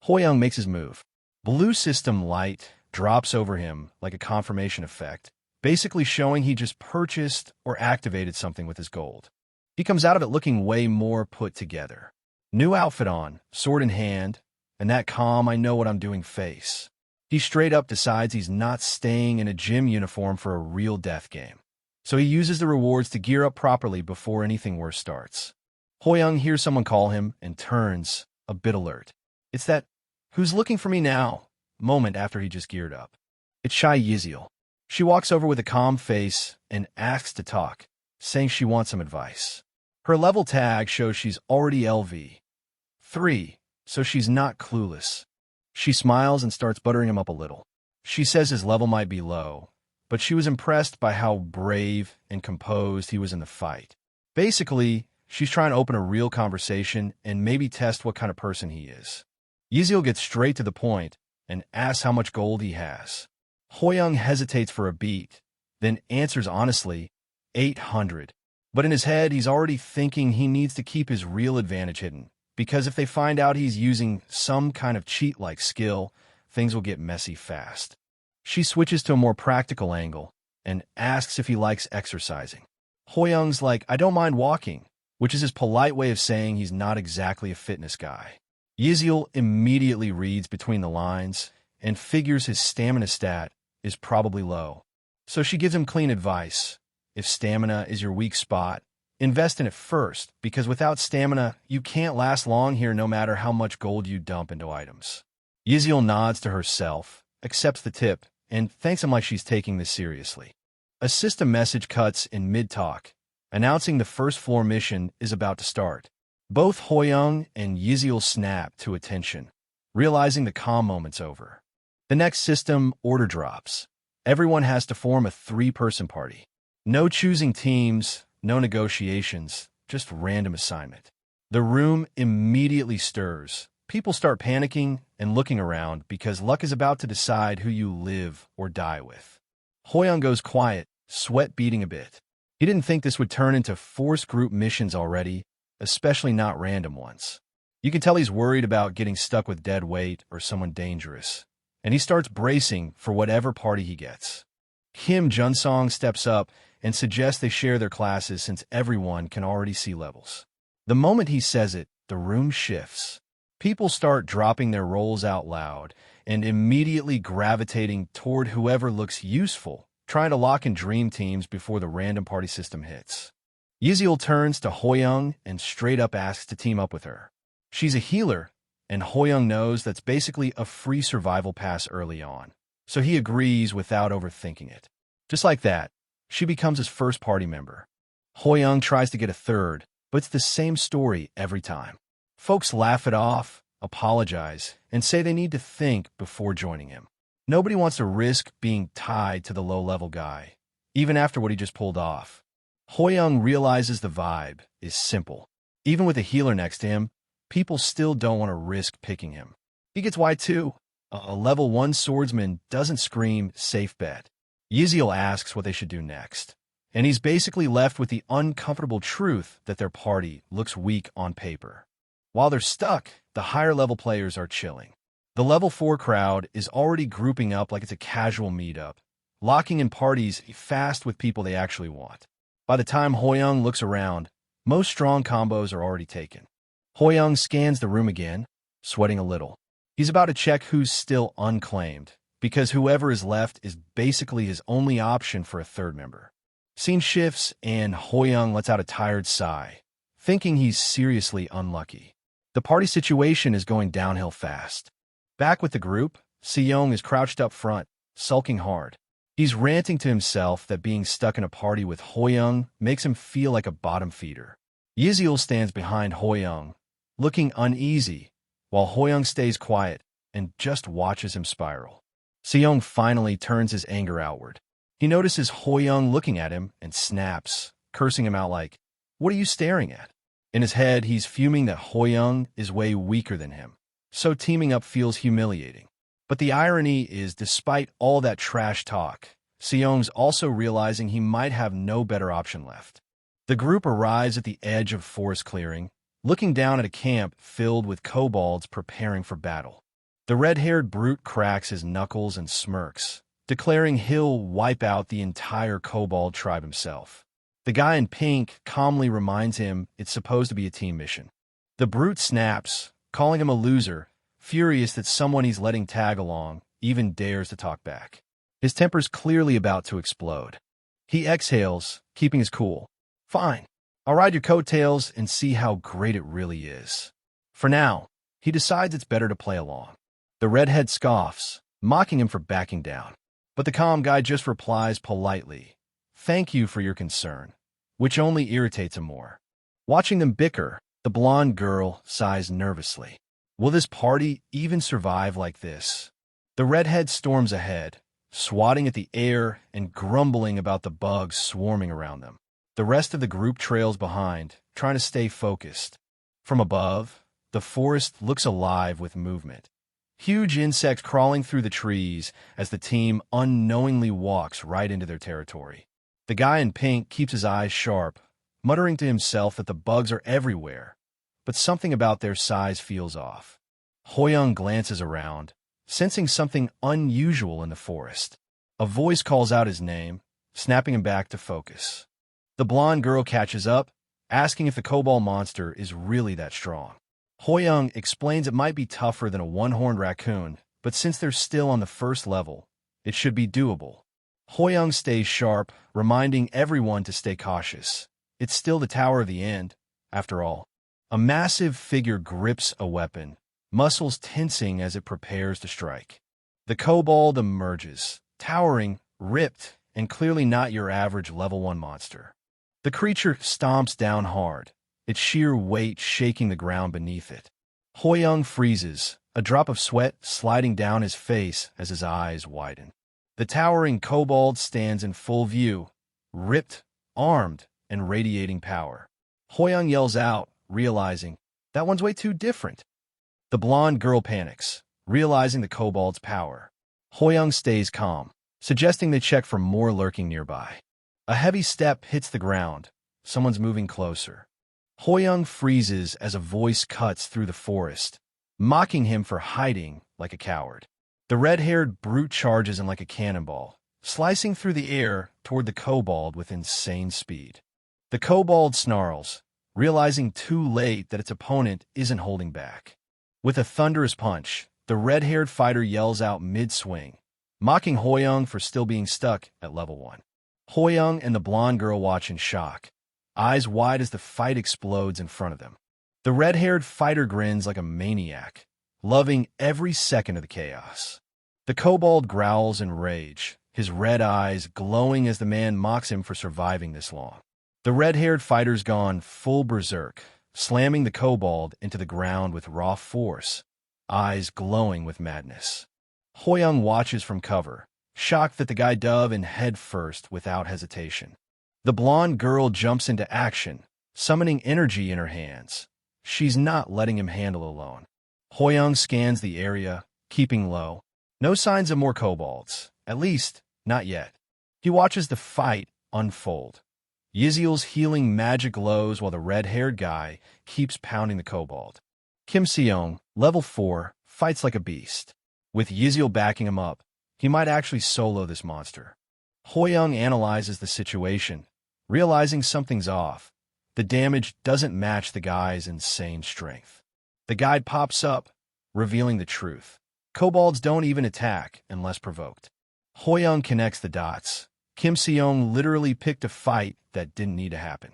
[SPEAKER 1] Hoyoung makes his move. Blue system light drops over him like a confirmation effect, basically showing he just purchased or activated something with his gold. He comes out of it looking way more put together. New outfit on, sword in hand, and that calm I know what I'm doing face. He straight up decides he's not staying in a gym uniform for a real death game. So he uses the rewards to gear up properly before anything worse starts. Hoyoung hears someone call him and turns, a bit alert. It's that "who's looking for me now" moment after he just geared up. It's Shy Yiziel. She walks over with a calm face and asks to talk, saying she wants some advice. Her level tag shows she's already LV3, so she's not clueless. She smiles and starts buttering him up a little. She says his level might be low, but she was impressed by how brave and composed he was in the fight. Basically, she's trying to open a real conversation and maybe test what kind of person he is. Yiziel gets straight to the point and asks how much gold he has. Hoyoung hesitates for a beat, then answers honestly, 800. But in his head, he's already thinking he needs to keep his real advantage hidden, because if they find out he's using some kind of cheat-like skill, things will get messy fast. She switches to a more practical angle and asks if he likes exercising. Hoyoung's like, I don't mind walking, which is his polite way of saying he's not exactly a fitness guy. Yiziel immediately reads between the lines and figures his stamina stat is probably low. So she gives him clean advice. If stamina is your weak spot, invest in it first, because without stamina, you can't last long here no matter how much gold you dump into items. Yiziel nods to herself, accepts the tip, and thanks him like she's taking this seriously. A system message cuts in mid-talk, announcing the first floor mission is about to start. Both Hoyoung and Yiziel snap to attention, realizing the calm moment's over. The next system order drops. Everyone has to form a 3-person party. No choosing teams, no negotiations, just random assignment. The room immediately stirs. People start panicking and looking around because luck is about to decide who you live or die with. Hoyoung goes quiet, sweat beating a bit. He didn't think this would turn into forced group missions already, especially not random ones. You can tell he's worried about getting stuck with dead weight or someone dangerous, and he starts bracing for whatever party he gets. Kim Junsong steps up and suggests they share their classes since everyone can already see levels. The moment he says it, the room shifts. People start dropping their roles out loud and immediately gravitating toward whoever looks useful, trying to lock in dream teams before the random party system hits. Yiziel turns to Hoyoung and straight up asks to team up with her. She's a healer, and Hoyoung knows that's basically a free survival pass early on, so he agrees without overthinking it. Just like that, she becomes his first party member. Hoyoung tries to get a third, but it's the same story every time. Folks laugh it off, apologize, and say they need to think before joining him. Nobody wants to risk being tied to the low-level guy, even after what he just pulled off. Hoyoung realizes the vibe is simple. Even with a healer next to him, people still don't want to risk picking him. He gets why too. A level 1 swordsman doesn't scream safe bet. Yiziel asks what they should do next, and he's basically left with the uncomfortable truth that their party looks weak on paper. While they're stuck, the higher level players are chilling. The level 4 crowd is already grouping up like it's a casual meetup, locking in parties fast with people they actually want. By the time Hoyoung looks around, most strong combos are already taken. Hoyoung scans the room again, sweating a little. He's about to check who's still unclaimed, because whoever is left is basically his only option for a third member. Scene shifts, and Hoyoung lets out a tired sigh, thinking he's seriously unlucky. The party situation is going downhill fast. Back with the group, Seong is crouched up front, sulking hard. He's ranting to himself that being stuck in a party with Hoyoung makes him feel like a bottom feeder. Yiziel stands behind Hoyoung, looking uneasy, while Hoyoung stays quiet and just watches him spiral. Seong finally turns his anger outward. He notices Hoyoung looking at him and snaps, cursing him out like, "What are you staring at?" In his head, he's fuming that Hoyoung is way weaker than him, so teaming up feels humiliating. But the irony is, despite all that trash talk, Seong's also realizing he might have no better option left. The group arrives at the edge of forest clearing, looking down at a camp filled with kobolds preparing for battle. The red-haired brute cracks his knuckles and smirks, declaring he'll wipe out the entire kobold tribe himself. The guy in pink calmly reminds him it's supposed to be a team mission. The brute snaps, calling him a loser, furious that someone he's letting tag along even dares to talk back. His temper's clearly about to explode. He exhales, keeping his cool. "Fine, I'll ride your coattails and see how great it really is." For now, he decides it's better to play along. The redhead scoffs, mocking him for backing down. But the calm guy just replies politely, "Thank you for your concern," which only irritates him more. Watching them bicker, the blonde girl sighs nervously. Will this party even survive like this? The redhead storms ahead, swatting at the air and grumbling about the bugs swarming around them. The rest of the group trails behind, trying to stay focused. From above, the forest looks alive with movement. Huge insects crawling through the trees as the team unknowingly walks right into their territory. The guy in pink keeps his eyes sharp, muttering to himself that the bugs are everywhere, but something about their size feels off. Hoyoung glances around, sensing something unusual in the forest. A voice calls out his name, snapping him back to focus. The blonde girl catches up, asking if the kobold monster is really that strong. Hoyoung explains it might be tougher than a one-horned raccoon, but since they're still on the first level, it should be doable. Hoyoung stays sharp, reminding everyone to stay cautious. It's still the Tower of the End, after all. A massive figure grips a weapon, muscles tensing as it prepares to strike. The kobold emerges, towering, ripped, and clearly not your average level 1 monster. The creature stomps down hard, its sheer weight shaking the ground beneath it. Hoyoung freezes, a drop of sweat sliding down his face as his eyes widen. The towering kobold stands in full view, ripped, armed, and radiating power. Hoyoung yells out, realizing, that one's way too different. The blonde girl panics, realizing the kobold's power. Hoyoung stays calm, suggesting they check for more lurking nearby. A heavy step hits the ground. Someone's moving closer. Hoyoung freezes as a voice cuts through the forest, mocking him for hiding like a coward. The red-haired brute charges him like a cannonball, slicing through the air toward the kobold with insane speed. The kobold snarls, realizing too late that its opponent isn't holding back. With a thunderous punch, the red-haired fighter yells out mid-swing, mocking Hoyoung for still being stuck at level 1. Hoyoung and the blonde girl watch in shock, eyes wide as the fight explodes in front of them. The red-haired fighter grins like a maniac, loving every second of the chaos. The kobold growls in rage, his red eyes glowing as the man mocks him for surviving this long. The red-haired fighter's gone full berserk, slamming the kobold into the ground with raw force, eyes glowing with madness. Hoyoung watches from cover, shocked that the guy dove in head first without hesitation. The blonde girl jumps into action, summoning energy in her hands. She's not letting him handle alone. Hoyoung scans the area, keeping low. No signs of more kobolds, at least, not yet. He watches the fight unfold. Yiziel's healing magic glows while the red-haired guy keeps pounding the kobold. Kim Seong, level 4, fights like a beast. With Yiziel backing him up, he might actually solo this monster. Hoyoung analyzes the situation, realizing something's off. The damage doesn't match the guy's insane strength. The guide pops up, revealing the truth. Kobolds don't even attack unless provoked. Hoyoung connects the dots. Kim Seong literally picked a fight that didn't need to happen.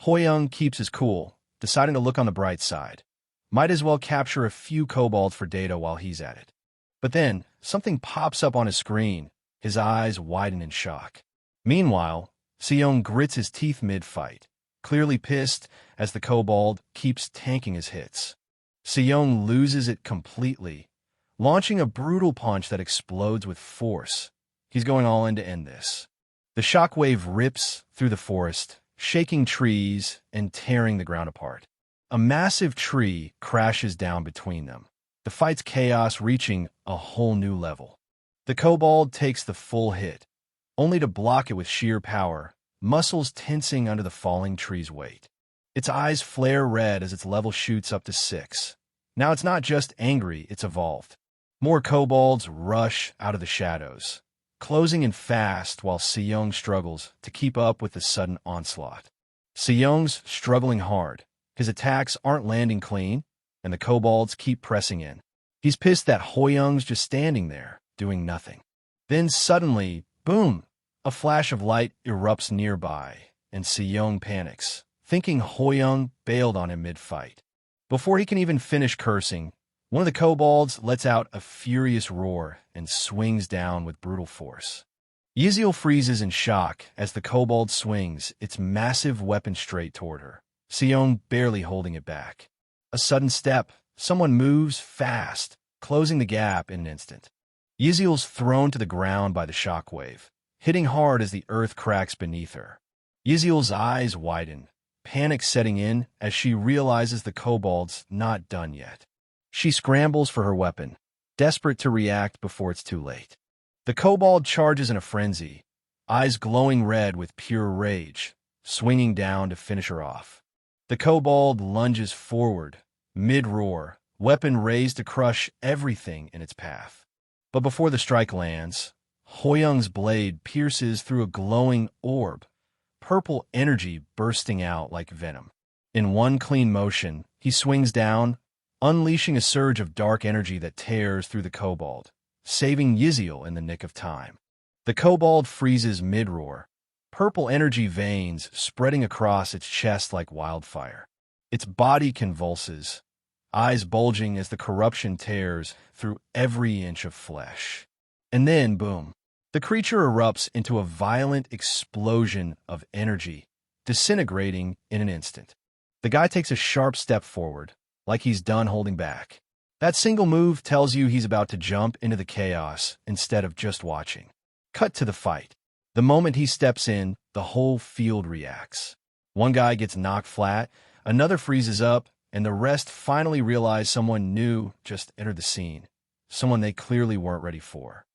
[SPEAKER 1] Hoyoung keeps his cool, deciding to look on the bright side. Might as well capture a few kobolds for data while he's at it. But then, something pops up on his screen. His eyes widen in shock. Meanwhile, Seong grits his teeth mid-fight, clearly pissed as the kobold keeps tanking his hits. Seong loses it completely, launching a brutal punch that explodes with force. He's going all in to end this. The shockwave rips through the forest, shaking trees and tearing the ground apart. A massive tree crashes down between them, the fight's chaos reaching a whole new level. The kobold takes the full hit, only to block it with sheer power, muscles tensing under the falling tree's weight. Its eyes flare red as its level shoots up to 6. Now it's not just angry, it's evolved. More kobolds rush out of the shadows, closing in fast while Seong struggles to keep up with the sudden onslaught. Seong's struggling hard. His attacks aren't landing clean, and the kobolds keep pressing in. He's pissed that Hoyoung's just standing there, doing nothing. Then suddenly, boom! A flash of light erupts nearby, and Seong panics, thinking Hoyoung bailed on him mid-fight. Before he can even finish cursing, one of the kobolds lets out a furious roar and swings down with brutal force. Yiziel freezes in shock as the kobold swings its massive weapon straight toward her, Seong barely holding it back. A sudden step, someone moves fast, closing the gap in an instant. Yiziel's thrown to the ground by the shockwave, hitting hard as the earth cracks beneath her. Yiziel's eyes widen, panic setting in as she realizes the kobold's not done yet. She scrambles for her weapon, desperate to react before it's too late. The kobold charges in a frenzy, eyes glowing red with pure rage, swinging down to finish her off. The kobold lunges forward, mid-roar, weapon raised to crush everything in its path. But before the strike lands, Hoyoung's blade pierces through a glowing orb, purple energy bursting out like venom. In one clean motion, he swings down, unleashing a surge of dark energy that tears through the kobold, saving Yiziel in the nick of time. The kobold freezes mid-roar, purple energy veins spreading across its chest like wildfire. Its body convulses, eyes bulging as the corruption tears through every inch of flesh. And then, boom, the creature erupts into a violent explosion of energy, disintegrating in an instant. The guy takes a sharp step forward, like he's done holding back. That single move tells you he's about to jump into the chaos instead of just watching. Cut to the fight. The moment he steps in, the whole field reacts. One guy gets knocked flat, another freezes up, and the rest finally realize someone new just entered the scene, someone they clearly weren't ready for.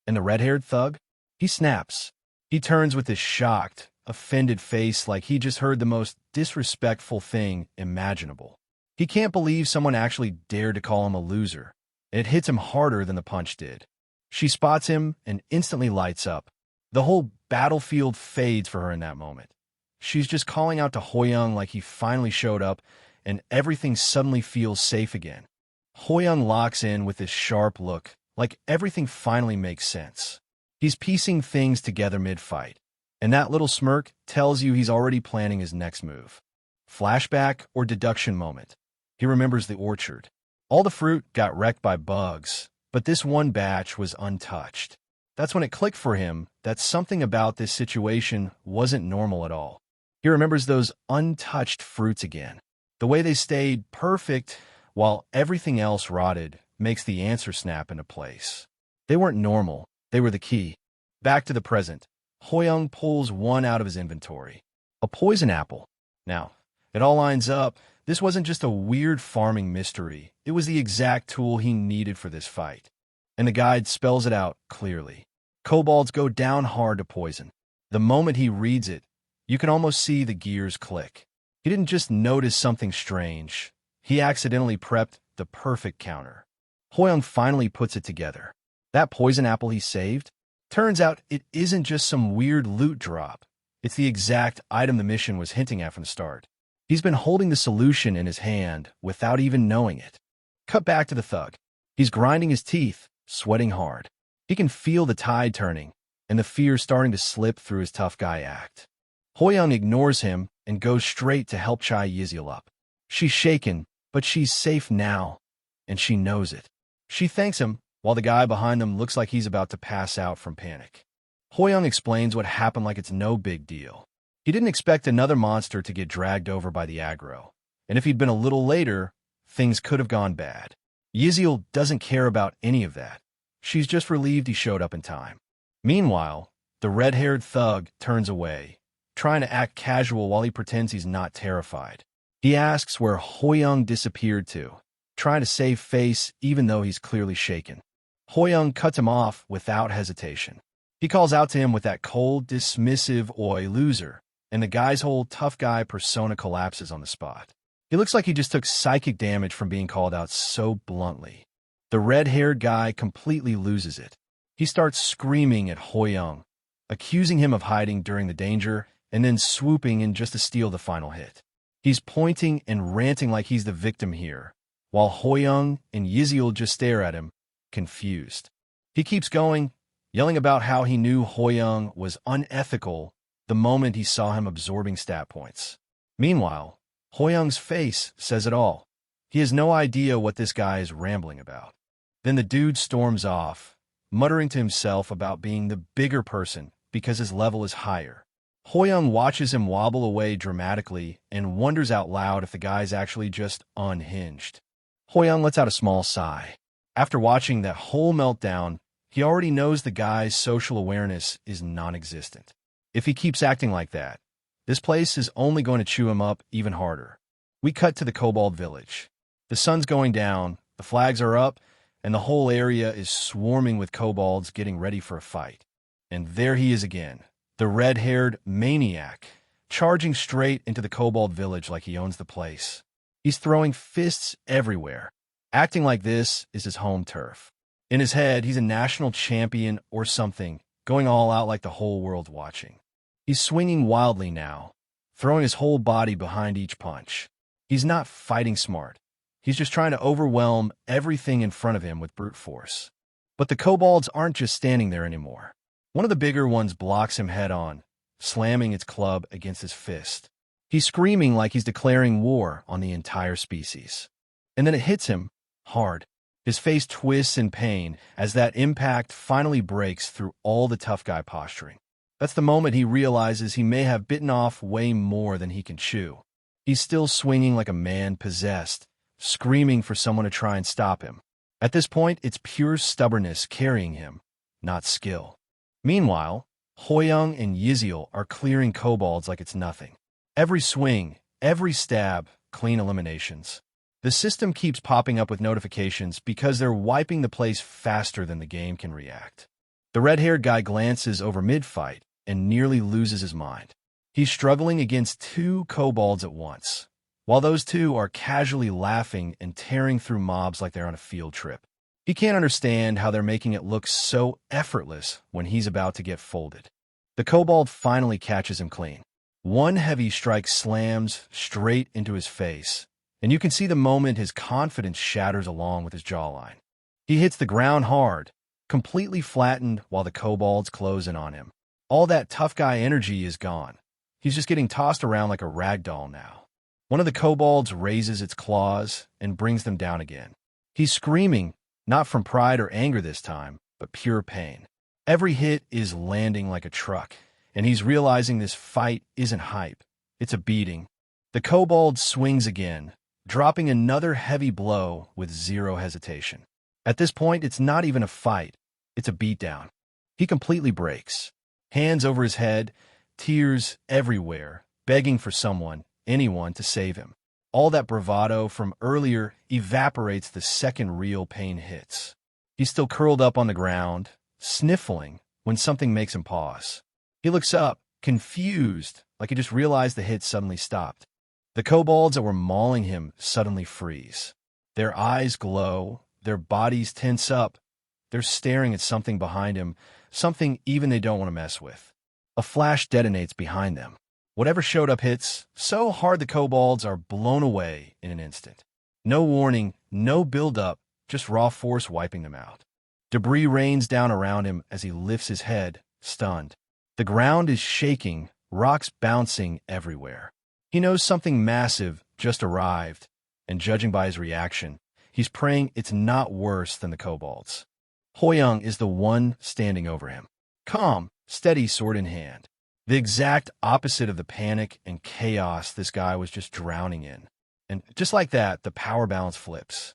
[SPEAKER 1] And the red-haired thug? He snaps. He turns with this shocked, offended face like he just heard the most disrespectful thing imaginable. He can't believe someone actually dared to call him a loser, and it hits him harder than the punch did. She spots him and instantly lights up. The whole battlefield fades for her in that moment. She's just calling out to Hoyoung like he finally showed up, and everything suddenly feels safe again. Hoyoung locks in with this sharp look, like everything finally makes sense. He's piecing things together mid-fight, and that little smirk tells you he's already planning his next move. Flashback or deduction moment. He remembers the orchard. All the fruit got wrecked by bugs, but this one batch was untouched. That's when it clicked for him that something about this situation wasn't normal at all. He remembers those untouched fruits again. The way they stayed perfect while everything else rotted makes the answer snap into place. They weren't normal. They were the key. Back to the present. Hoyoung pulls one out of his inventory. A poison apple. Now, it all lines up. This wasn't just a weird farming mystery. It was the exact tool he needed for this fight. And the guide spells it out clearly. Kobolds go down hard to poison. The moment he reads it, you can almost see the gears click. He didn't just notice something strange. He accidentally prepped the perfect counter. Hoyoung finally puts it together. That poison apple he saved? Turns out it isn't just some weird loot drop. It's the exact item the mission was hinting at from the start. He's been holding the solution in his hand without even knowing it. Cut back to the thug. He's grinding his teeth, sweating hard. He can feel the tide turning, and the fear starting to slip through his tough guy act. Hoyoung ignores him and goes straight to help Chai Yiziel up. She's shaken, but she's safe now, and she knows it. She thanks him, while the guy behind them looks like he's about to pass out from panic. Hoyoung explains what happened like it's no big deal. He didn't expect another monster to get dragged over by the aggro, and if he'd been a little later, things could have gone bad. Yiziel doesn't care about any of that. She's just relieved he showed up in time. Meanwhile, the red-haired thug turns away, trying to act casual while he pretends he's not terrified. He asks where Hoyoung disappeared to, trying to save face even though he's clearly shaken. Hoyoung cuts him off without hesitation. He calls out to him with that cold, dismissive "Oi, loser," and the guy's whole tough guy persona collapses on the spot. He looks like he just took psychic damage from being called out so bluntly. The red-haired guy completely loses it. He starts screaming at Hoyoung, accusing him of hiding during the danger, and then swooping in just to steal the final hit. He's pointing and ranting like he's the victim here, while Hoyoung and Yiziel just stare at him, confused. He keeps going, yelling about how he knew Hoyoung was unethical the moment he saw him absorbing stat points. Meanwhile, Hoyoung's face says it all. He has no idea what this guy is rambling about. Then the dude storms off, muttering to himself about being the bigger person because his level is higher. Hoyoung watches him wobble away dramatically and wonders out loud if the guy's actually just unhinged. Hoyoung lets out a small sigh. After watching that whole meltdown, he already knows the guy's social awareness is non-existent. If he keeps acting like that, this place is only going to chew him up even harder. We cut to the Kobold village. The sun's going down, the flags are up, and the whole area is swarming with kobolds getting ready for a fight. And there he is again, the red-haired maniac, charging straight into the kobold village like he owns the place. He's throwing fists everywhere. Acting like this is his home turf. In his head, he's a national champion or something, going all out like the whole world's watching. He's swinging wildly now, throwing his whole body behind each punch. He's not fighting smart. He's just trying to overwhelm everything in front of him with brute force. But the kobolds aren't just standing there anymore. One of the bigger ones blocks him head-on, slamming its club against his fist. He's screaming like he's declaring war on the entire species. And then it hits him hard. His face twists in pain as that impact finally breaks through all the tough guy posturing. That's the moment he realizes he may have bitten off way more than he can chew. He's still swinging like a man possessed, screaming for someone to try and stop him. At this point, it's pure stubbornness carrying him, not skill. Meanwhile, Hoyoung and Yiziel are clearing kobolds like it's nothing. Every swing, every stab, clean eliminations. The system keeps popping up with notifications because they're wiping the place faster than the game can react. The red-haired guy glances over mid-fight and nearly loses his mind. He's struggling against two kobolds at once, while those two are casually laughing and tearing through mobs like they're on a field trip. He can't understand how they're making it look so effortless when he's about to get folded. The kobold finally catches him clean. One heavy strike slams straight into his face, and you can see the moment his confidence shatters along with his jawline. He hits the ground hard, completely flattened while the kobolds close in on him. All that tough guy energy is gone. He's just getting tossed around like a rag doll now. One of the kobolds raises its claws and brings them down again. He's screaming, not from pride or anger this time, but pure pain. Every hit is landing like a truck, and he's realizing this fight isn't hype. It's a beating. The kobold swings again, dropping another heavy blow with zero hesitation. At this point, it's not even a fight. It's a beatdown. He completely breaks. Hands over his head, tears everywhere, begging for someone, anyone, to save him. All that bravado from earlier evaporates the second real pain hits. He's still curled up on the ground, sniffling, when something makes him pause. He looks up, confused, like he just realized the hit suddenly stopped. The kobolds that were mauling him suddenly freeze. Their eyes glow, their bodies tense up. They're staring at something behind him, something even they don't want to mess with. A flash detonates behind them. Whatever showed up hits so hard the kobolds are blown away in an instant. No warning, no build-up, just raw force wiping them out. Debris rains down around him as he lifts his head, stunned. The ground is shaking, rocks bouncing everywhere. He knows something massive just arrived, and judging by his reaction, he's praying it's not worse than the kobolds. Hoyoung is the one standing over him. Calm, steady, sword in hand. The exact opposite of the panic and chaos this guy was just drowning in. And just like that, the power balance flips.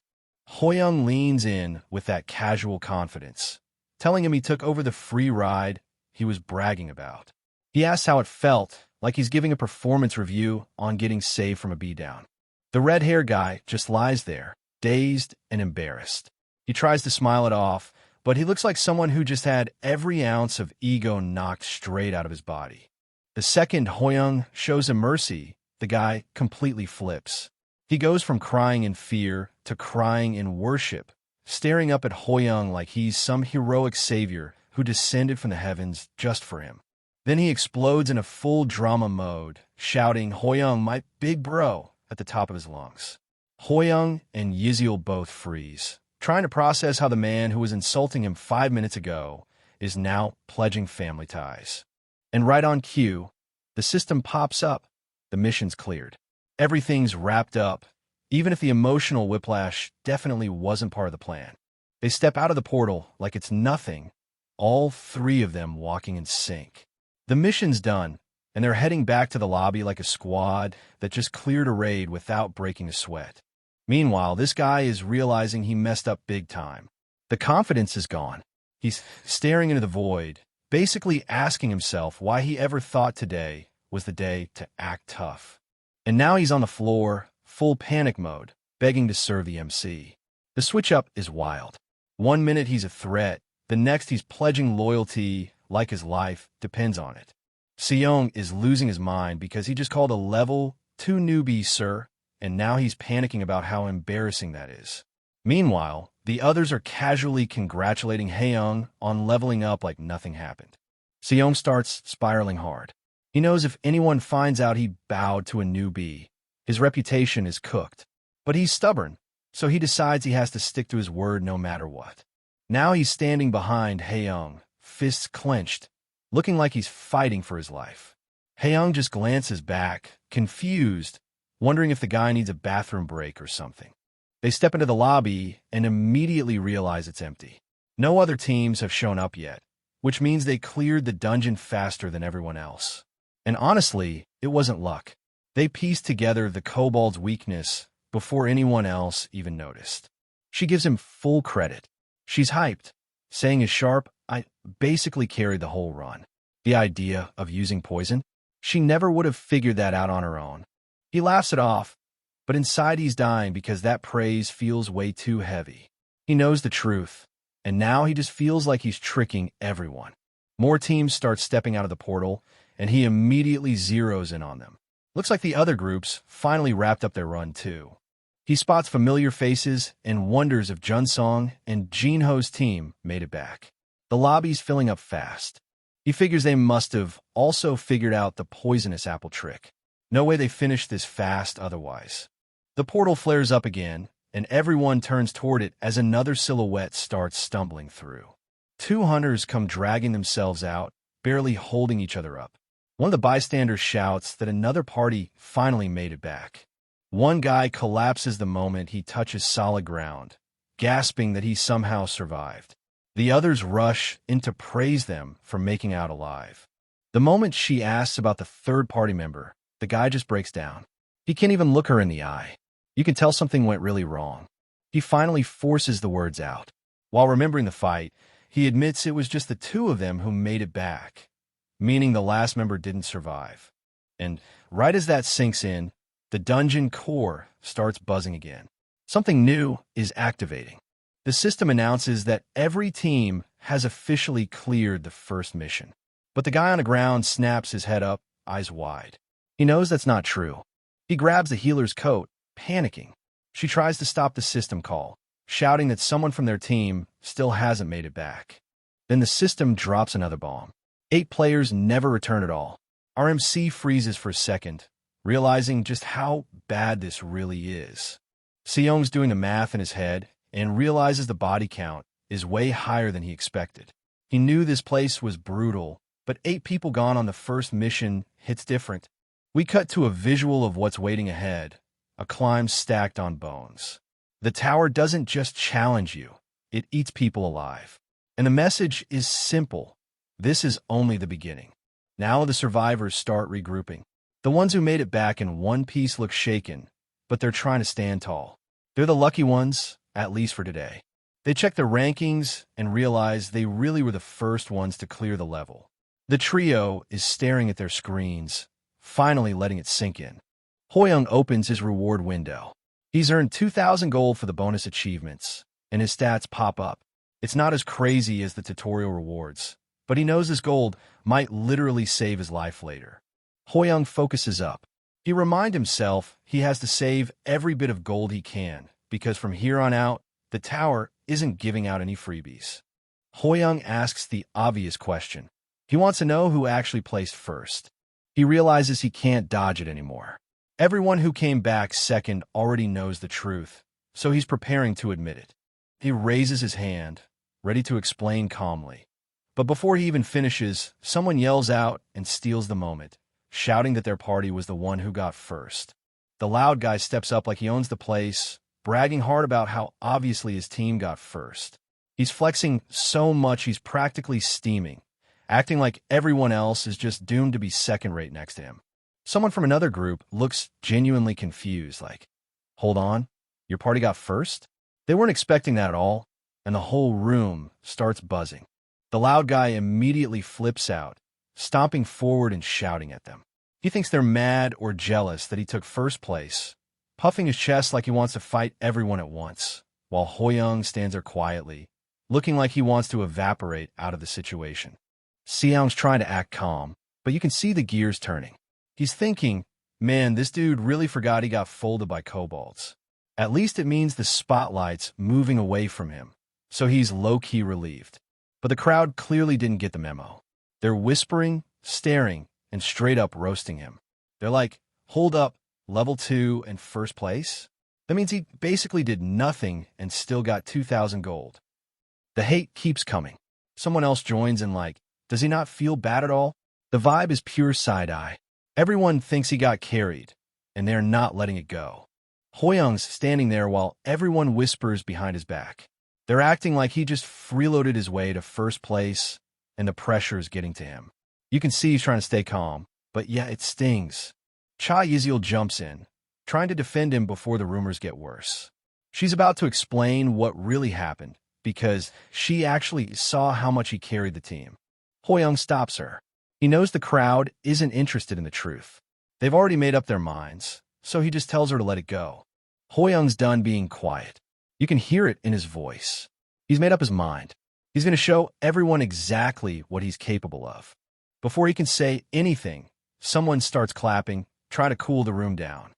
[SPEAKER 1] Hoyoung leans in with that casual confidence, telling him he took over the free ride he was bragging about. He asks how it felt, like he's giving a performance review on getting saved from a beatdown. The red-haired guy just lies there, dazed and embarrassed. He tries to smile it off, but he looks like someone who just had every ounce of ego knocked straight out of his body. The second Hoyoung shows him mercy, the guy completely flips. He goes from crying in fear to crying in worship, staring up at Hoyoung like he's some heroic savior who descended from the heavens just for him. Then he explodes in a full drama mode, shouting, "Hoyoung, my big bro," at the top of his lungs. Hoyoung and Yiziel both freeze, trying to process how the man who was insulting him 5 minutes ago is now pledging family ties. And right on cue, the system pops up. The mission's cleared. Everything's wrapped up, even if the emotional whiplash definitely wasn't part of the plan. They step out of the portal like it's nothing, all three of them walking in sync. The mission's done, and they're heading back to the lobby like a squad that just cleared a raid without breaking a sweat. Meanwhile, this guy is realizing he messed up big time. The confidence is gone. He's staring into the void, basically asking himself why he ever thought today was the day to act tough. And now he's on the floor, full panic mode, begging to serve the MC. The switch-up is wild. 1 minute he's a threat, the next he's pledging loyalty like his life depends on it. Seong is losing his mind because he just called a level 2 newbie sir, and now he's panicking about how embarrassing that is. Meanwhile, the others are casually congratulating Haeyoung on leveling up like nothing happened. Seong starts spiraling hard. He knows if anyone finds out he bowed to a newbie, his reputation is cooked. But he's stubborn, so he decides he has to stick to his word no matter what. Now he's standing behind Haeyoung, fists clenched, looking like he's fighting for his life. Haeyoung just glances back, confused, wondering if the guy needs a bathroom break or something. They step into the lobby and immediately realize it's empty. No other teams have shown up yet, which means they cleared the dungeon faster than everyone else. And honestly, it wasn't luck. They pieced together the kobold's weakness before anyone else even noticed. She gives him full credit. She's hyped, saying his sharp, "I basically carried the whole run." The idea of using poison? She never would have figured that out on her own. He laughs it off, but inside he's dying because that praise feels way too heavy. He knows the truth, and now he just feels like he's tricking everyone. More teams start stepping out of the portal, and he immediately zeroes in on them. Looks like the other groups finally wrapped up their run too. He spots familiar faces and wonders if Junsong and Jinho's team made it back. The lobby's filling up fast. He figures they must have also figured out the poisonous apple trick. No way they finished this fast otherwise. The portal flares up again, and everyone turns toward it as another silhouette starts stumbling through. 2 hunters come dragging themselves out, barely holding each other up. One of the bystanders shouts that another party finally made it back. One guy collapses the moment he touches solid ground, gasping that he somehow survived. The others rush in to praise them for making out alive. The moment she asks about the third party member, the guy just breaks down. He can't even look her in the eye. You can tell something went really wrong. He finally forces the words out. While remembering the fight, he admits it was just the 2 of them who made it back, meaning the last member didn't survive. And right as that sinks in, the dungeon core starts buzzing again. Something new is activating. The system announces that every team has officially cleared the first mission. But the guy on the ground snaps his head up, eyes wide. He knows that's not true. He grabs the healer's coat, panicking. She tries to stop the system call, shouting that someone from their team still hasn't made it back. Then the system drops another bomb. 8 players never return at all. Our MC freezes for a second, realizing just how bad this really is. Seong's doing the math in his head and realizes the body count is way higher than he expected. He knew this place was brutal, but 8 people gone on the first mission hits different. We cut to a visual of what's waiting ahead, a climb stacked on bones. The tower doesn't just challenge you, it eats people alive. And the message is simple. This is only the beginning. Now the survivors start regrouping. The ones who made it back in one piece look shaken, but they're trying to stand tall. They're the lucky ones, at least for today. They check their rankings and realize they really were the first ones to clear the level. The trio is staring at their screens, finally letting it sink in. Hoyoung opens his reward window. He's earned 2,000 gold for the bonus achievements, and his stats pop up. It's not as crazy as the tutorial rewards, but he knows his gold might literally save his life later. Hoyoung focuses up. He reminds himself he has to save every bit of gold he can, because from here on out, the tower isn't giving out any freebies. Hoyoung asks the obvious question. He wants to know who actually placed first. He realizes he can't dodge it anymore. Everyone who came back second already knows the truth, so he's preparing to admit it. He raises his hand, ready to explain calmly. But before he even finishes, someone yells out and steals the moment, shouting that their party was the one who got first. The loud guy steps up like he owns the place, bragging hard about how obviously his team got first. He's flexing so much he's practically steaming, acting like everyone else is just doomed to be second-rate next to him. Someone from another group looks genuinely confused, like, "Hold on, your party got first?" They weren't expecting that at all, and the whole room starts buzzing. The loud guy immediately flips out, stomping forward and shouting at them. He thinks they're mad or jealous that he took first place, puffing his chest like he wants to fight everyone at once, while Hoyoung stands there quietly, looking like he wants to evaporate out of the situation. Seong's trying to act calm, but you can see the gears turning. He's thinking, man, this dude really forgot he got folded by kobolds. At least it means the spotlight's moving away from him, so he's low-key relieved. But the crowd clearly didn't get the memo. They're whispering, staring, and straight-up roasting him. They're like, hold up, level 2 and first place? That means he basically did nothing and still got 2,000 gold. The hate keeps coming. Someone else joins in like, does he not feel bad at all? The vibe is pure side-eye. Everyone thinks he got carried, and they're not letting it go. Hoyoung's standing there while everyone whispers behind his back. They're acting like he just freeloaded his way to first place, and the pressure is getting to him. You can see he's trying to stay calm, but yeah, it stings. Cha Yizil jumps in, trying to defend him before the rumors get worse. She's about to explain what really happened, because she actually saw how much he carried the team. Hoyoung stops her. He knows the crowd isn't interested in the truth. They've already made up their minds, so he just tells her to let it go. Hoyoung's done being quiet. You can hear it in his voice. He's made up his mind. He's going to show everyone exactly what he's capable of. Before he can say anything, someone starts clapping, trying to cool the room down.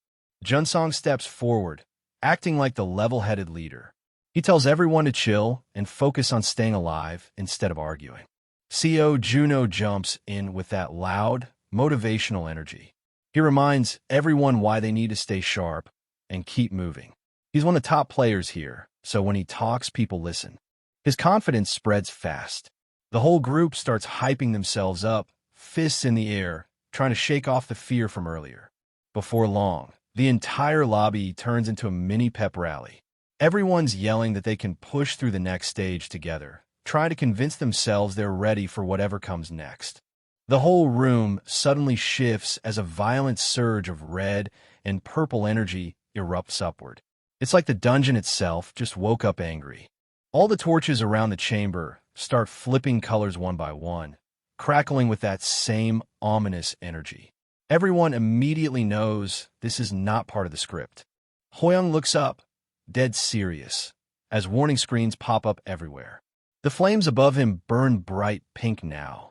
[SPEAKER 1] Junsong steps forward, acting like the level-headed leader. He tells everyone to chill and focus on staying alive instead of arguing. CEO Juno jumps in with that loud, motivational energy. He reminds everyone why they need to stay sharp and keep moving. He's one of the top players here, so when he talks, people listen. His confidence spreads fast. The whole group starts hyping themselves up, fists in the air, trying to shake off the fear from earlier. Before long, the entire lobby turns into a mini pep rally. Everyone's yelling that they can push through the next stage together, trying to convince themselves they're ready for whatever comes next. The whole room suddenly shifts as a violent surge of red and purple energy erupts upward. It's like the dungeon itself just woke up angry. All the torches around the chamber start flipping colors one by one, crackling with that same ominous energy. Everyone immediately knows this is not part of the script. Hoyoung looks up, dead serious, as warning screens pop up everywhere. The flames above him burn bright pink now,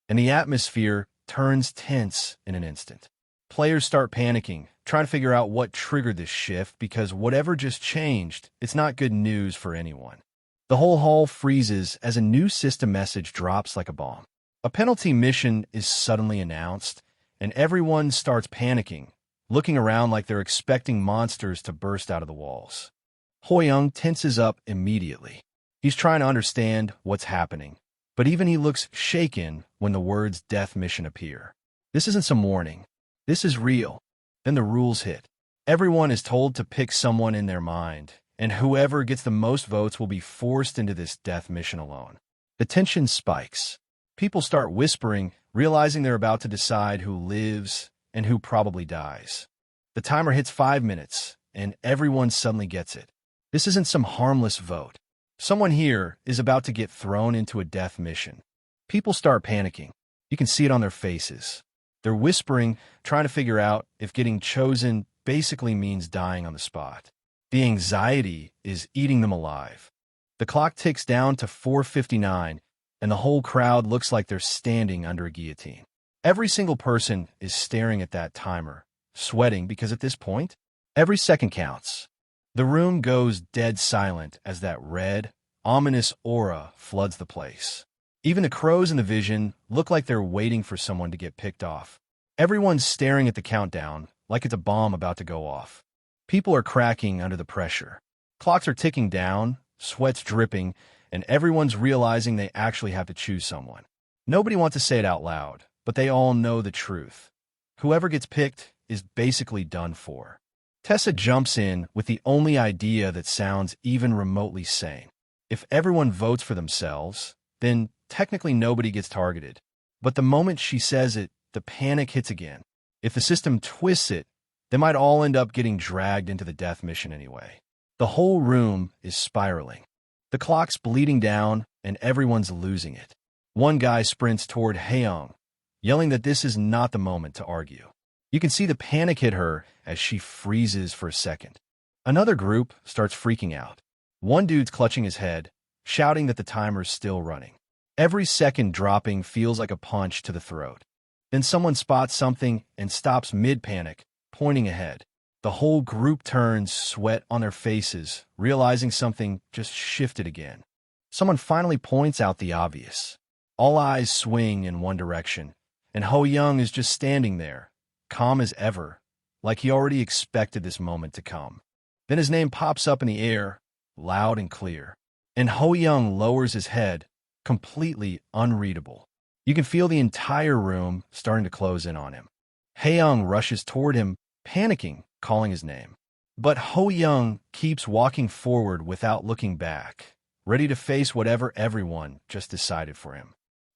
[SPEAKER 1] and the atmosphere turns tense in an instant. Players start panicking, trying to figure out what triggered this shift because whatever just changed, it's not good news for anyone. The whole hall freezes as a new system message drops like a bomb. A penalty mission is suddenly announced, and everyone starts panicking, looking around like they're expecting monsters to burst out of the walls. Hoyoung tenses up immediately. He's trying to understand what's happening, but even he looks shaken when the words death mission appear. This isn't some warning. This is real. Then the rules hit. Everyone is told to pick someone in their mind, and whoever gets the most votes will be forced into this death mission alone. The tension spikes. People start whispering, realizing they're about to decide who lives and who probably dies. The timer hits 5 minutes, and everyone suddenly gets it. This isn't some harmless vote. Someone here is about to get thrown into a death mission. People start panicking. You can see it on their faces. They're whispering, trying to figure out if getting chosen basically means dying on the spot. The anxiety is eating them alive. The clock ticks down to 4:59, and the whole crowd looks like they're standing under a guillotine. Every single person is staring at that timer, sweating because at this point, every second counts. The room goes dead silent as that red, ominous aura floods the place. Even the crows in the vision look like they're waiting for someone to get picked off. Everyone's staring at the countdown like it's a bomb about to go off. People are cracking under the pressure. Clocks are ticking down, sweat's dripping, and everyone's realizing they actually have to choose someone. Nobody wants to say it out loud, but they all know the truth. Whoever gets picked is basically done for. Tessa jumps in with the only idea that sounds even remotely sane. If everyone votes for themselves, then technically nobody gets targeted. But the moment she says it, the panic hits again. If the system twists it, they might all end up getting dragged into the death mission anyway. The whole room is spiraling. The clock's bleeding down, and everyone's losing it. One guy sprints toward Haeyoung, yelling that this is not the moment to argue. You can see the panic hit her as she freezes for a second. Another group starts freaking out. One dude's clutching his head, shouting that the timer's still running. Every second dropping feels like a punch to the throat. Then someone spots something and stops mid-panic, pointing ahead. The whole group turns, sweat on their faces, realizing something just shifted again. Someone finally points out the obvious. All eyes swing in one direction, and Haeyoung is just standing there, calm as ever, like he already expected this moment to come. Then his name pops up in the air, loud and clear, and Haeyoung lowers his head, completely unreadable. You can feel the entire room starting to close in on him. Haeyoung rushes toward him, panicking, calling his name. But Haeyoung keeps walking forward without looking back, ready to face whatever everyone just decided for him.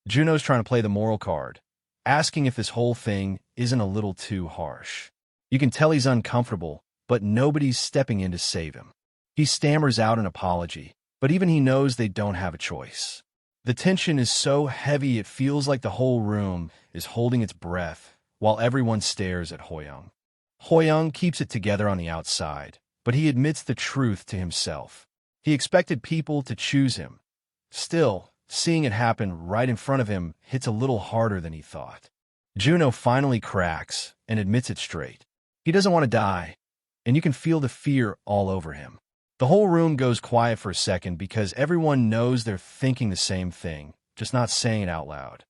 [SPEAKER 1] Juno's trying to play the moral card, asking if this whole thing isn't a little too harsh. You can tell he's uncomfortable, but nobody's stepping in to save him. He stammers out an apology, but even he knows they don't have a choice. The tension is so heavy it feels like the whole room is holding its breath while everyone stares at Haeyoung. Haeyoung keeps it together on the outside, but he admits the truth to himself. He expected people to choose him. Still, seeing it happen right in front of him hits a little harder than he thought. Juno finally cracks and admits it straight. He doesn't want to die, and you can feel the fear all over him. The whole room goes quiet for a second because everyone knows they're thinking the same thing, just not saying it out loud.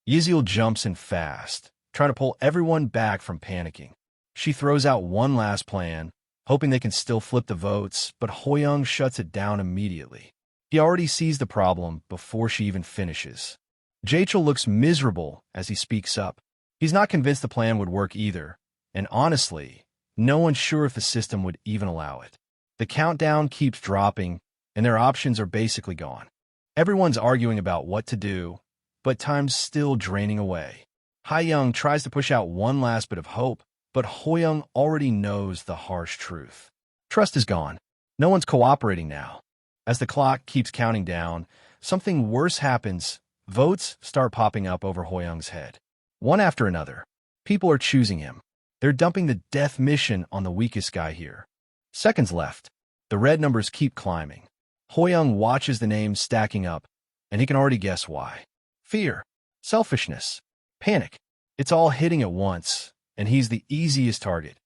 [SPEAKER 1] Yeziel jumps in fast, trying to pull everyone back from panicking. She throws out one last plan, hoping they can still flip the votes, but Haeyoung shuts it down immediately. He already sees the problem before she even finishes. Jachel looks miserable as he speaks up. He's not convinced the plan would work either, and honestly, no one's sure if the system would even allow it. The countdown keeps dropping, and their options are basically gone. Everyone's arguing about what to do, but time's still draining away. Haeyoung tries to push out one last bit of hope, but Haeyoung already knows the harsh truth. Trust is gone. No one's cooperating now. As the clock keeps counting down, something worse happens. Votes start popping up over Haeyoung's head. One after another. People are choosing him. They're dumping the death mission on the weakest guy here. Seconds left. The red numbers keep climbing. Haeyoung watches the names stacking up, and he can already guess why. Fear, selfishness, panic. It's all hitting at once, and he's the easiest target.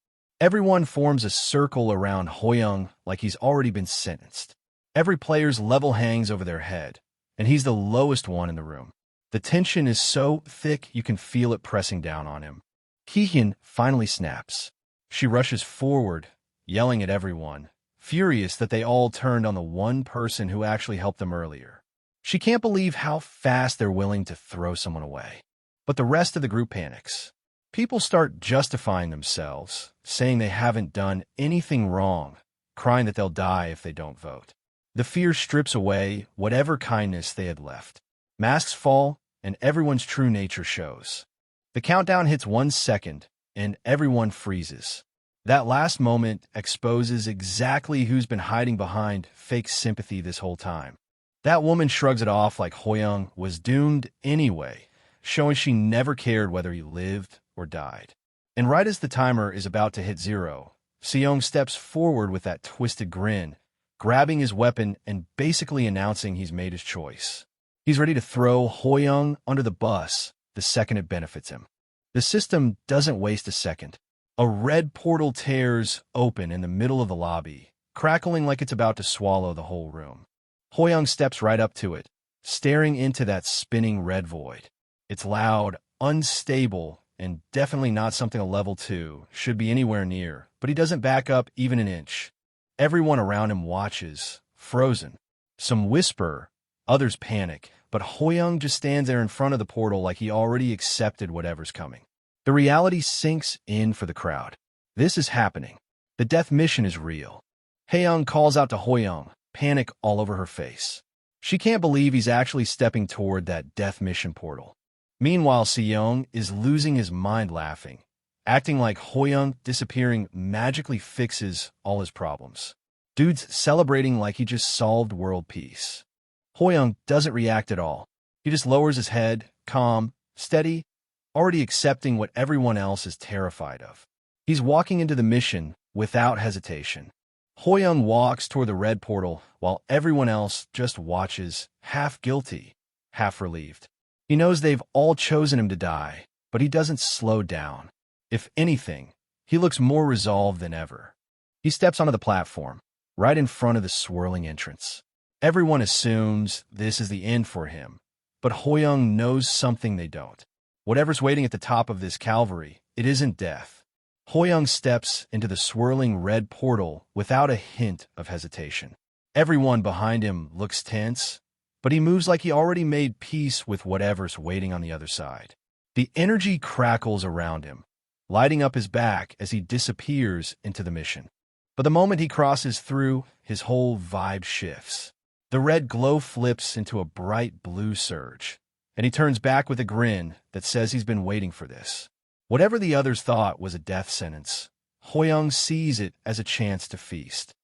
[SPEAKER 1] Everyone forms a circle around Haeyoung like he's already been sentenced. Every player's level hangs over their head, and he's the lowest one in the room. The tension is so thick you can feel it pressing down on him. Kihyun finally snaps. She rushes forward, yelling at everyone, furious that they all turned on the one person who actually helped them earlier. She can't believe how fast they're willing to throw someone away. But the rest of the group panics. People start justifying themselves, saying they haven't done anything wrong, crying that they'll die if they don't vote. The fear strips away whatever kindness they had left. Masks fall, and everyone's true nature shows. The countdown hits 1 second, and everyone freezes. That last moment exposes exactly who's been hiding behind fake sympathy this whole time. That woman shrugs it off like Hoyoung was doomed anyway, showing she never cared whether he lived or died. And right as the timer is about to hit 0, Seong steps forward with that twisted grin, grabbing his weapon and basically announcing he's made his choice. He's ready to throw Hoyoung under the bus the second it benefits him. The system doesn't waste a second. A red portal tears open in the middle of the lobby, crackling like it's about to swallow the whole room. Hoyoung steps right up to it, staring into that spinning red void. It's loud, unstable, and definitely not something a level 2 should be anywhere near, but he doesn't back up even an inch. Everyone around him watches, frozen. Some whisper, others panic, but Hoyoung just stands there in front of the portal like he already accepted whatever's coming. The reality sinks in for the crowd. This is happening. The death mission is real. Haeyoung calls out to Hoyoung, panic all over her face. She can't believe he's actually stepping toward that death mission portal. Meanwhile, Seong is losing his mind laughing, acting like Hoyoung disappearing magically fixes all his problems. Dude's celebrating like he just solved world peace. Hoyoung doesn't react at all. He just lowers his head, calm, steady, already accepting what everyone else is terrified of. He's walking into the mission without hesitation. Hoyoung walks toward the red portal while everyone else just watches, half guilty, half relieved. He knows they've all chosen him to die, but he doesn't slow down. If anything, he looks more resolved than ever. He steps onto the platform, right in front of the swirling entrance. Everyone assumes this is the end for him, but Hoyoung knows something they don't. Whatever's waiting at the top of this Calvary, it isn't death. Hoyoung steps into the swirling red portal without a hint of hesitation. Everyone behind him looks tense, but he moves like he already made peace with whatever's waiting on the other side. The energy crackles around him, lighting up his back as he disappears into the mission. But the moment he crosses through, his whole vibe shifts. The red glow flips into a bright blue surge, and he turns back with a grin that says he's been waiting for this. Whatever the others thought was a death sentence, Hoyoung sees it as a chance to feast.